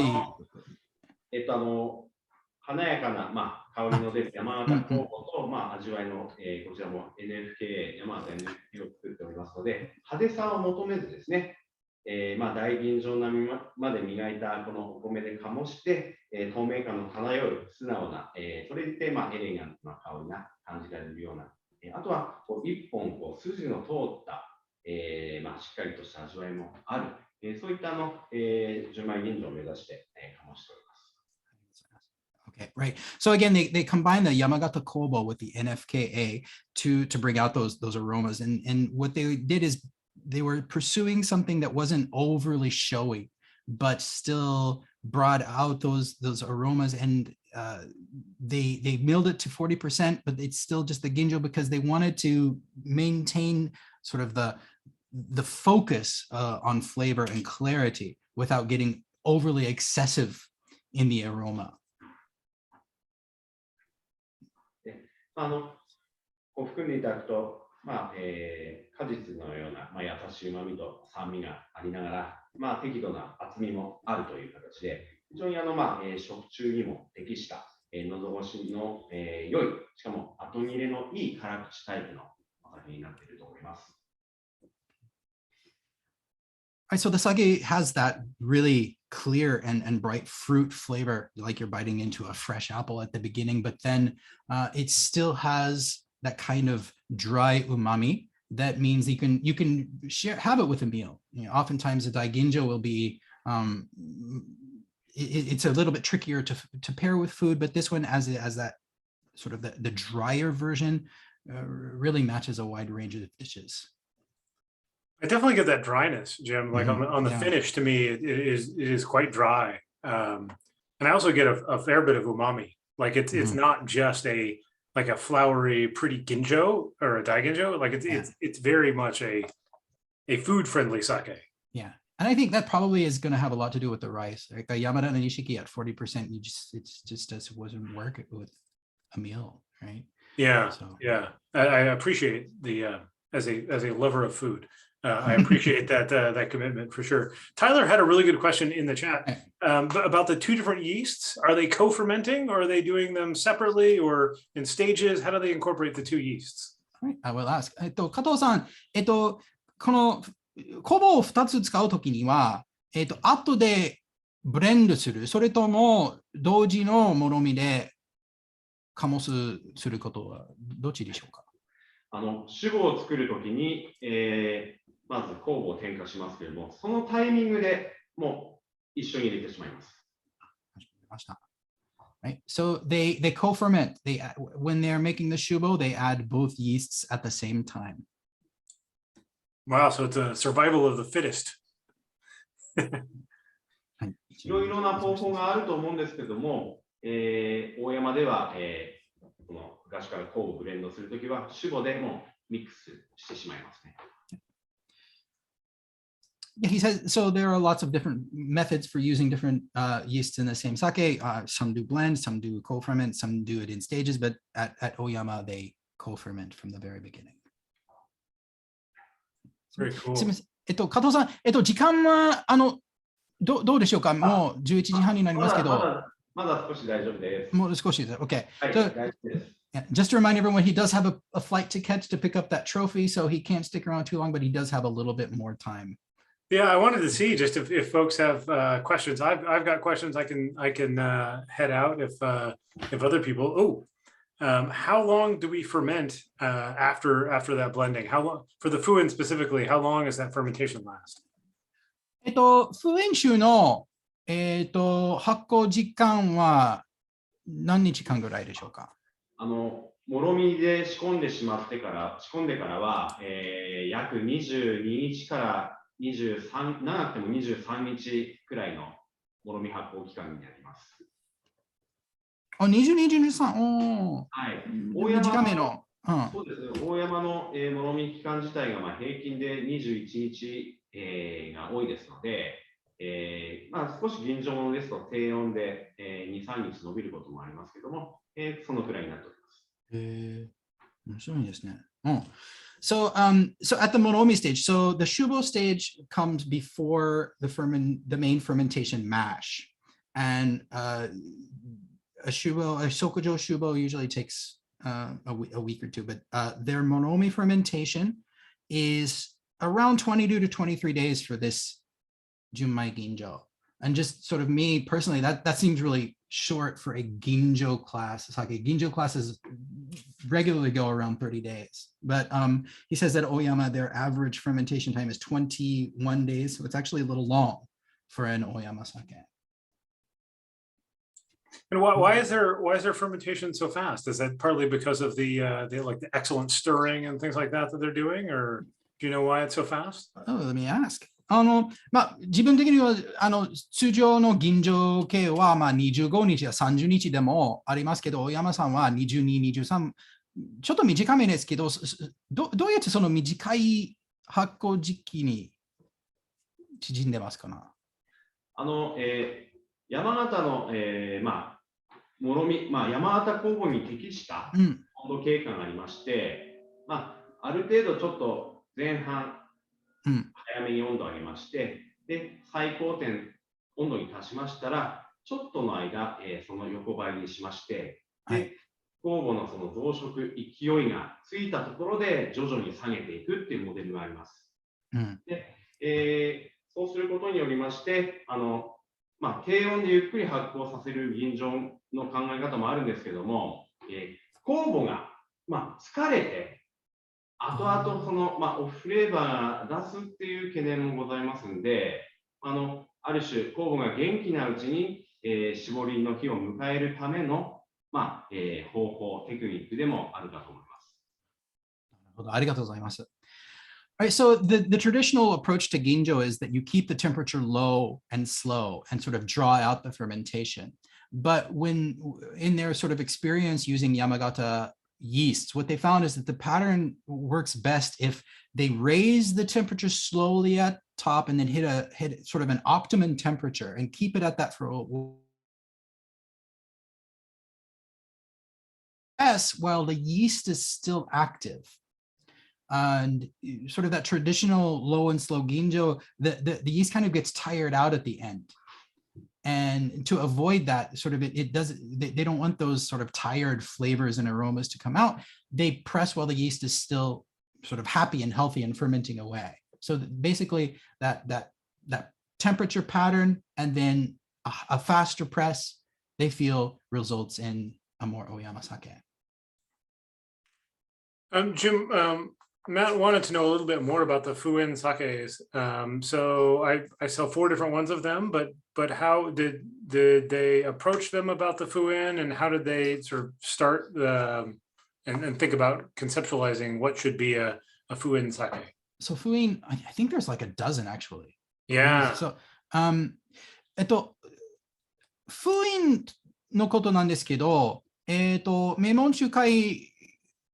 S3: 華やかな、香りの出る山形酵母と、味わいの、こちらも NFK、山形 NFK を作っておりますので、派手さを求めずですね、大吟醸並みまで磨いたこのお米で醸して、透明感の漂う素直な、それで、エレガントな香りが感じられるような、あとは一本筋の通った、しっかりとした味わいもある、そういった純米吟醸を目指して、醸しております。
S1: Okay, right. So again, they combine the Yamagata Kobo with the NFKA to bring out those aromas. And what they did is they were pursuing something that wasn't overly showy, but still brought out those aromas. And they milled it to 40%, but it's still just the ginjo because they wanted to maintain sort of the focus on flavor and clarity without getting overly excessive in the aroma.
S3: 含んでいただくと、果実のような、優しい旨味と酸味がありながら、適度な厚みもあるという形で、非常に食中にも適した、喉越しの、良い、しかも後切れのいい辛口タイプのお酒になっていると思います。
S1: Right, so the sake has that really clear and bright fruit flavor, like you're biting into a fresh apple at the beginning, but then it still has that kind of dry umami. That means you can have it with a meal. Oftentimes a daiginjo will be it's a little bit trickier to pair with food, but this one as that sort of the drier version really matches a wide range of dishes.
S2: I definitely get that dryness, Jim. Like on the finish, to me, it is quite dry, and I also get a fair bit of umami. Like it's not just a flowery, pretty ginjo or a daiginjo. Like it's very much a food friendly sake.
S1: Yeah, and I think that probably is going to have a lot to do with the rice. Like Yamada and Nishiki at 40%, it just wasn't work with a meal, right?
S2: Yeah, so. Yeah. I appreciate the as a lover of food. I appreciate that commitment for sure. Tyler had a really good question in the chat about the two different yeasts. Are they co-fermenting, or are they doing them separately or in stages? How do they incorporate the two yeasts?
S1: I will ask. 加藤さん、この酵母を2つ使うときには、後でブレンドする、それとも同時のもろみで醸することはどっちでしょうか？
S3: 酒母を作るときに、まず酵母を添加しますけれども、そのタイミングでもう一緒に入れてしまいます。
S1: Right. So they co-ferment. When they're making the shubo, they add both yeasts at the same time.
S2: Wow, so it's a survival of the fittest.
S3: いろいろな方法があると思うんですけれども、大山では、この昔から酵母をブレンドするときは酒母でもミックスしてしまいますね。
S1: Yeah, he says, so there are lots of different methods for using different yeasts in the same sake. Some do blend, some do co-ferment, some do it in stages, but at Ohyama, they co-ferment from the very beginning.
S2: Very cool.
S1: すみません。加藤さん、時間は、どうでしょうか？もう11時半になりますけど。
S3: まだ少し大丈夫です。
S1: もう少しです。Okay.
S3: はい、
S1: So,
S3: 大丈夫です。
S1: yeah, just to remind everyone, he does have a flight to catch to pick up that trophy, so he can't stick around too long, but he does have a little bit more time.
S2: Yeah, I wanted to see just if folks have questions. I've got questions. I can head out if other people. How long do we ferment after that blending? How long for the fuin specifically? How long does that fermentation last?
S1: フエン州の発酵時間は何日間ぐらいでしょうか？
S3: もろみで仕込んでからは、約22日から23、長くても23日くらいのもろみ発酵期間になります。
S1: 22、23、
S3: はい。
S1: 短めの。
S3: そうですね。大山の、もろみ期間自体が平均で21日、が多いですので、少し吟醸ものですと低温で、2、3日伸びることもありますけども、そのくらいになっております。
S1: 面白いですね。So, so at the moromi stage, so the shubo stage comes before the main fermentation mash, and a sokujo shubo usually takes a week or two, but their moromi fermentation is around 22 to 23 days for this junmai ginjo. And just sort of me personally, that seems really short for a ginjo class. Sake ginjo classes regularly go around 30 days. But he says that Ohyama, their average fermentation time is 21 days. So it's actually a little long for an Ohyama sake.
S2: And why is their fermentation so fast? Is that partly because of the excellent stirring and things like that they're doing, or do you know why it's so fast?
S1: Oh, let me ask. 自分的には通常の吟醸系は25日や30日でもありますけど、Oyamaさんは22、23、ちょっと短めですけど、どうやってその短い発酵時期に縮んでますかな？
S3: 山形の、もろみ、山形酵母に適した温度経過がありまして、ある程度ちょっと前半、早めに温度を上げまして、で、最高点温度に達しましたら、ちょっとの間、その横ばいにしまして、で、酵母のその増殖勢いがついたところで徐々に下げていくっていうモデルがあります。で、そうすることによりまして、低温でゆっくり発酵させる吟醸の考え方もあるんですけども、酵母が、疲れて、後々その、オフレーバーが出すっていう懸念もございますんで、ある種酵母が元気なうちに、搾りの日を迎えるための、方法、テクニックでもあるかと思います。
S1: なるほど、ありがとうございます。All right, so the traditional approach to ginjo is that you keep the temperature low and slow and sort of draw out the fermentation. But when in their sort of experience using Yamagata yeasts, what they found is that the pattern works best if they raise the temperature slowly at top and then hit sort of an optimum temperature and keep it at that for while the yeast is still active. And sort of that traditional low and slow ginjo, the yeast kind of gets tired out at the end. And to avoid that, sort of they don't want those sort of tired flavors and aromas to come out. They press while the yeast is still sort of happy and healthy and fermenting away. So basically that temperature pattern and then a faster press, they feel results in a more Ohyama sake.
S2: Jim, Matt wanted to know a little bit more about the fuin sakes. So I sell 4 different ones of them, but how did they approach them about the fuin, and how did they sort of start and think about conceptualizing what should be a fuin sake?
S1: So fuin, I think there's like a dozen actually.
S2: Yeah.
S1: So 封印のことなんですけど、名門中会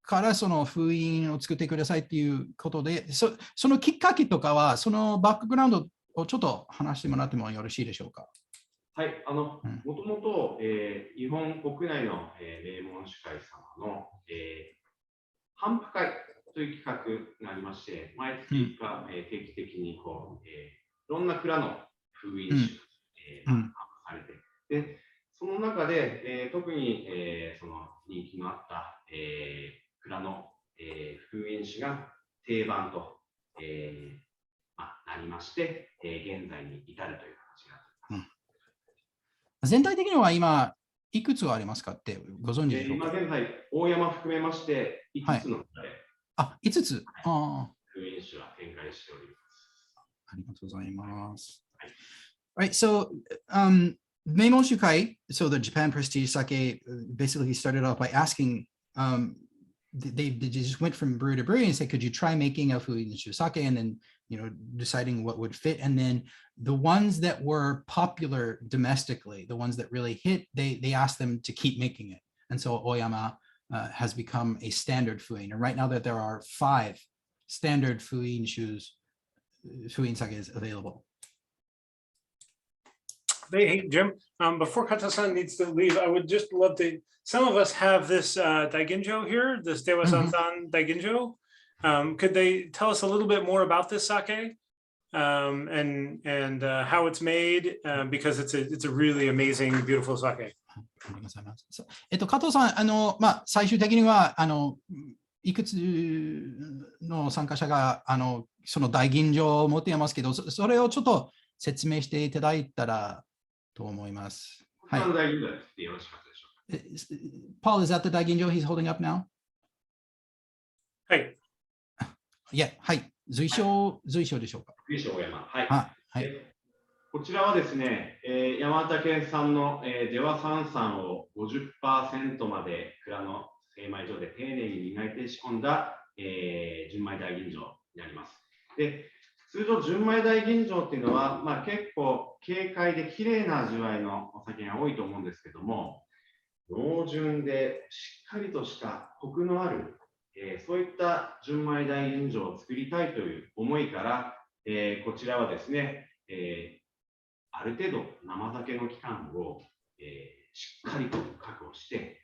S1: からその封印を作ってくださいっていうことで、そのきっかけとかは、そのバックグラウンドをちょっと話してもらってもよろしいでしょうか。
S3: はい、もともと日本国内の名門主会様の頒布会という企画がありまして、毎月か定期的にこう、いろんな蔵の封印酒が頒布されて、でその中で特にその人気のあった蔵の封印酒が定番となりまして、現在に至るという形になっています。
S1: 全体的には今、いくつありますかってご存知でしょうか。
S3: 今現在、大山含めまして5つの蔵で、
S1: 5つ。
S3: 封印酒は展開しております。
S1: ありがとうございます。Right, so Meimon Shukai, so the Japan Prestige Sake, basically started off by asking, they just went from brewery to brewery and said, could you try making a Fuinshu sake, and then, deciding what would fit. And then the ones that were popular domestically, the ones that really hit, they asked them to keep making it. And so Oyama has become a standard fuin. And right now that there are 5 standard fuin sakes available.
S2: Hey, Jim, before Kato-san needs to leave, I would just love to, some of us have this Daiginjo here, this Dewa-san-san Daiginjo. Could they tell us a little bit more about this sake and how it's made? Because it's a really amazing, beautiful sake.
S1: 加藤さん、最終的にはいくつの参加者がその大吟醸を持っていますけど、それをちょっと説明していただいたらと思います。はい。Paul, is that the 大吟醸 he's holding up now?
S2: はい。
S1: いや、はい。随所でしょうか。
S3: 随所山。はい。
S1: はい。
S3: こちらはですね、山形県産の出羽三酸を 50% まで蔵の精米所で丁寧に磨いて仕込んだ、純米大吟醸になります。で、通常純米大吟醸っていうのは、結構軽快で綺麗な味わいのお酒が多いと思うんですけども、濃純でしっかりとしたコクのある、そういった純米大吟醸を作りたいという思いから、こちらはですね、ある程度生酒の期間を、しっかりと確保して、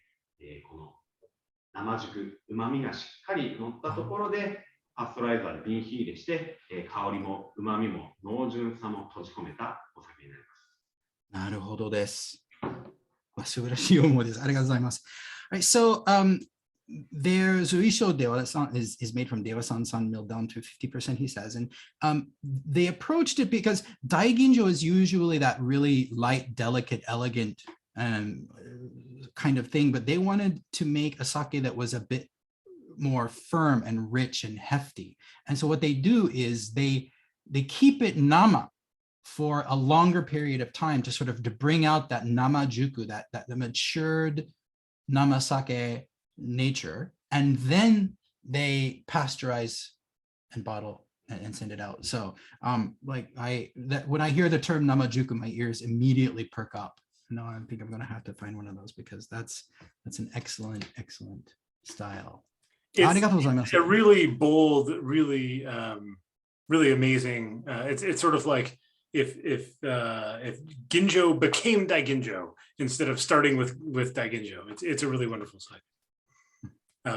S3: この生熟、うまみがしっかり乗ったところで、パストライザーで瓶火入れして、香りもうまみも濃純さも閉じ込めたお酒になります。
S1: なるほどです。素晴らしい思いです。ありがとうございます。Right, so their Zuisho Dewa-san is made from Dewa-san milled down to 50%, he says. And they approached it because Daiginjo is usually that really light, delicate, elegant kind of thing, but they wanted to make a sake that was a bit more firm and rich and hefty. And so what they do is they keep it nama for a longer period of time to sort of to bring out that nama juku, that the matured nama sake nature, and then they pasteurize and bottle and send it out. So when I hear the term namajuku, my ears immediately perk up. No, I think I'm going to have to find one of those because that's an excellent style.
S2: It's a really bold, really amazing. It's sort of like if Ginjo became Daiginjo instead of starting with Daiginjo. It's a really wonderful site.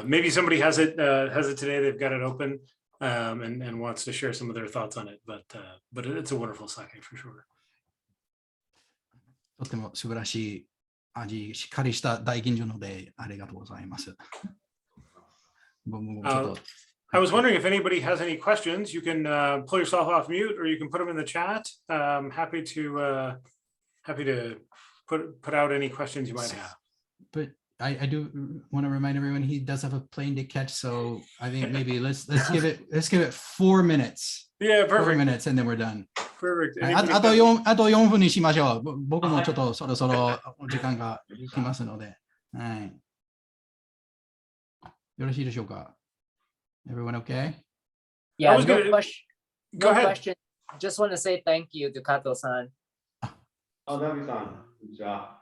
S2: Maybe somebody has it today. They've got it open and wants to share some of their thoughts on it. But it's a wonderful sake for sure.
S1: とても素晴らしい味、しっかりした大吟醸のでありがとうございます。
S2: I was wondering if anybody has any questions. You can pull yourself off mute, or you can put them in the chat. Happy to put out any questions you might have.
S1: But I do want to remind everyone he does have a plane to catch, so I think maybe let's give it 4 minutes.
S2: Yeah, perfect.
S1: 4 minutes and then we're done.
S2: Perfect.
S1: あと4分にしましょう。僕もちょっとそろそろお時間が来ますので。はい。よろしいでしょうか Everyone okay?
S5: Yeah,
S2: no
S5: question.
S2: Go ahead.
S5: Question. Just want to say thank you to Kato-san.
S3: Davi-san, こんにちは。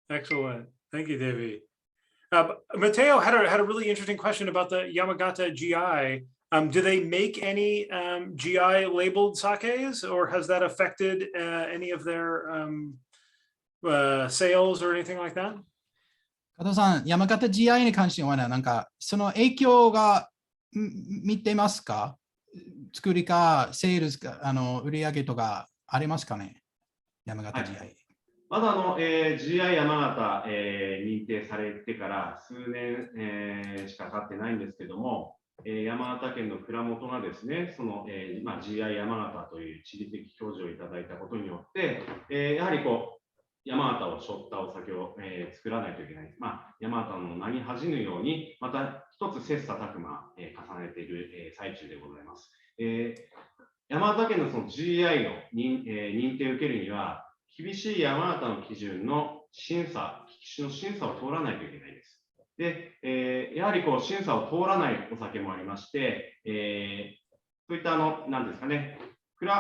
S2: Excellent. Thank you, Davey. Matteo had a really interesting question about the Yamagata GI. Do they make any GI labeled sakes, or has that affected any of their sales or anything like that?
S1: 加藤さん、山形 GI に関してはね、なんかその影響が見てますか？作りか、セールスか、売上とかありますかね？山形 GI。
S3: まだGI 山形、認定されてから数年、しか経ってないんですけども、山形県の蔵元がですね、その、GI 山形という地理的表示をいただいたことによって、やはりこう山形を背負ったお酒を、作らないといけない。山形の名に恥じぬように、また一つ切磋琢磨、重ねている、最中でございます。山形県のその GI の認定を受けるには、厳しい山形の基準の審査、機種の審査を通らないといけないです。で、やはりこう審査を通らないお酒もありまして、そういった何ですかね、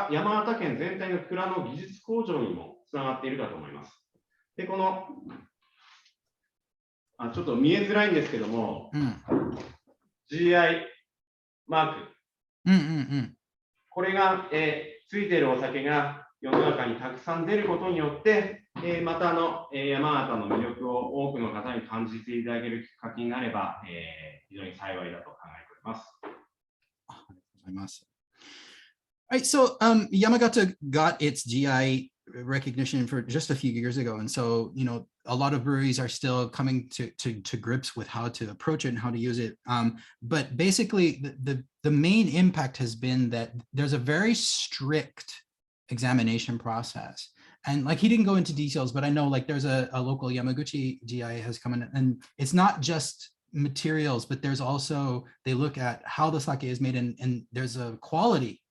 S3: 山形県全体の蔵の技術向上にもつながっているかと思います。で、このちょっと見えづらいんですけども、GI マーク、これが、ついているお酒が世の中にたくさん出ることによって、また山形の魅力を多くの方に感じていただけるきっかけになれば、非常に幸いだと考えております。
S1: ありがとうございます。Right, so Yamagata got its GI recognition for just a few years ago, and so a lot of breweries are still coming to grips with how to approach it and how to use it. But basically, the main impact has been that there's a very strict examination process, and like he didn't go into details, but I know like there's a local Yamaguchi GI has come in, and it's not just materials, but there's also they look at how the sake is made, and there's a quality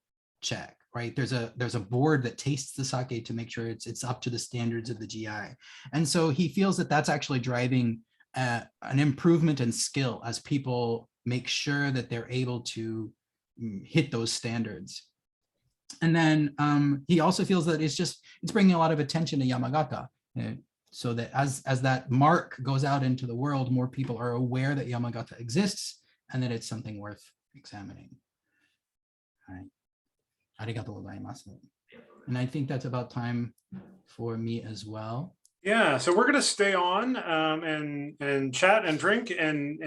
S1: check, right? There's a board that tastes the sake to make sure it's up to the standards of the GI. And so he feels that that's actually driving an improvement in skill as people make sure that they're able to hit those standards. And then he also feels that it's bringing a lot of attention to Yamagata, so that as that mark goes out into the world, more people are aware that Yamagata exists and that it's something worth examining. All right. And I think that's about time for me as well.
S2: Yeah, so we're gonna stay on and chat and drink and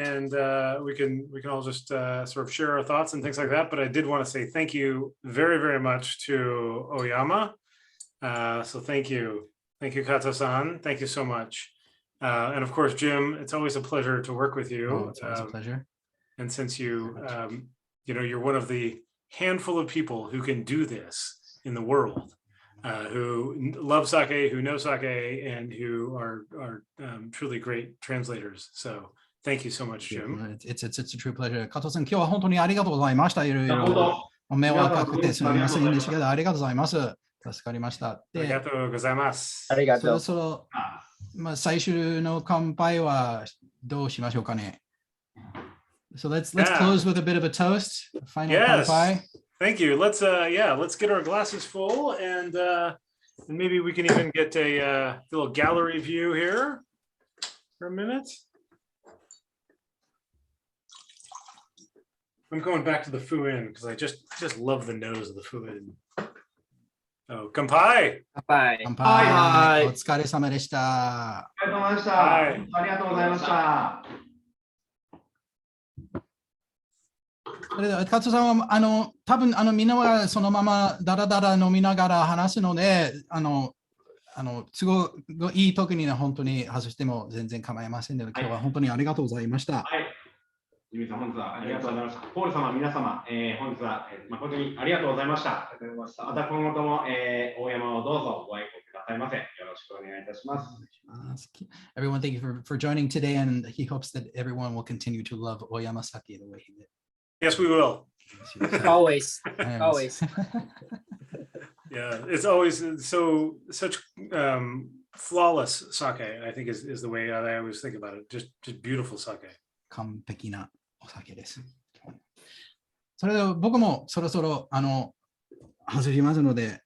S2: we can all just sort of share our thoughts and things like that. But I did want to say thank you very, very much to Oyama. So thank you, Kato-san. Thank you so much. And of course, Jim, it's always a pleasure to work with you.
S1: Oh, it's always a pleasure.
S2: And since you you're one of the handful of people who can do this in the world, who love sake, who know sake, and who are truly great translators. So thank you so much, Jim.
S1: It's a true pleasure. 加藤さん、今日は本当にありがとうございました。いろいろお目を赤くてすみませんでしたけど、ありがとうございます。助かりました。
S2: ありがとうございます。
S5: ありがとう。
S1: そろそろ、最終の乾杯はどうしましょうかね。So let's close with a bit of a toast. Final kanpai.
S2: Thank you. Let's get our glasses full and maybe we can even get a little gallery view here for a minute. I'm going back to the Fu-In because I just love the nose of the Fu-In. Oh, kanpai.
S5: Kanpai.
S1: 乾杯。お疲れ様でした。
S3: ありがとうございました。ありがとうございました。
S1: それでは、加藤さんは多分みんなはそのままだらだら飲みながら話すので、都合いい時に本当に外しても全然構いませんので、今日は本当にありがとうございました。
S3: はい。ジミーさん、本日はありがとうございました。ポール様、皆様、本日は誠にありがとうございました。また今後とも、大山をどうぞご愛顧くださいませ。よろしくお願いいたします。
S1: Everyone, thank you for joining today, and he hopes that everyone will continue to love Oyama sake the way he did.
S2: Yes, we will.
S5: Always. Always.
S2: Yeah, it's always such flawless sake, I think is the way I always think about it. Just beautiful sake.
S1: 完璧なお酒です。それでは僕もそろそろ外りますので、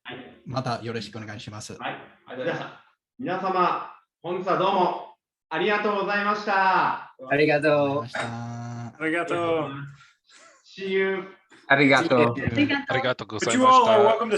S1: またよろしくお願いします。
S3: はい、ありがとうございました。皆様、本日はどうもありがとうございました。
S5: ありが
S1: ありがとうござい
S5: と
S1: ました。
S2: ありがとう。
S3: See you.
S6: ありがとう。
S7: ありがとうご
S2: But
S7: ざい
S2: you
S7: まし
S2: all are
S7: た。
S2: welcome to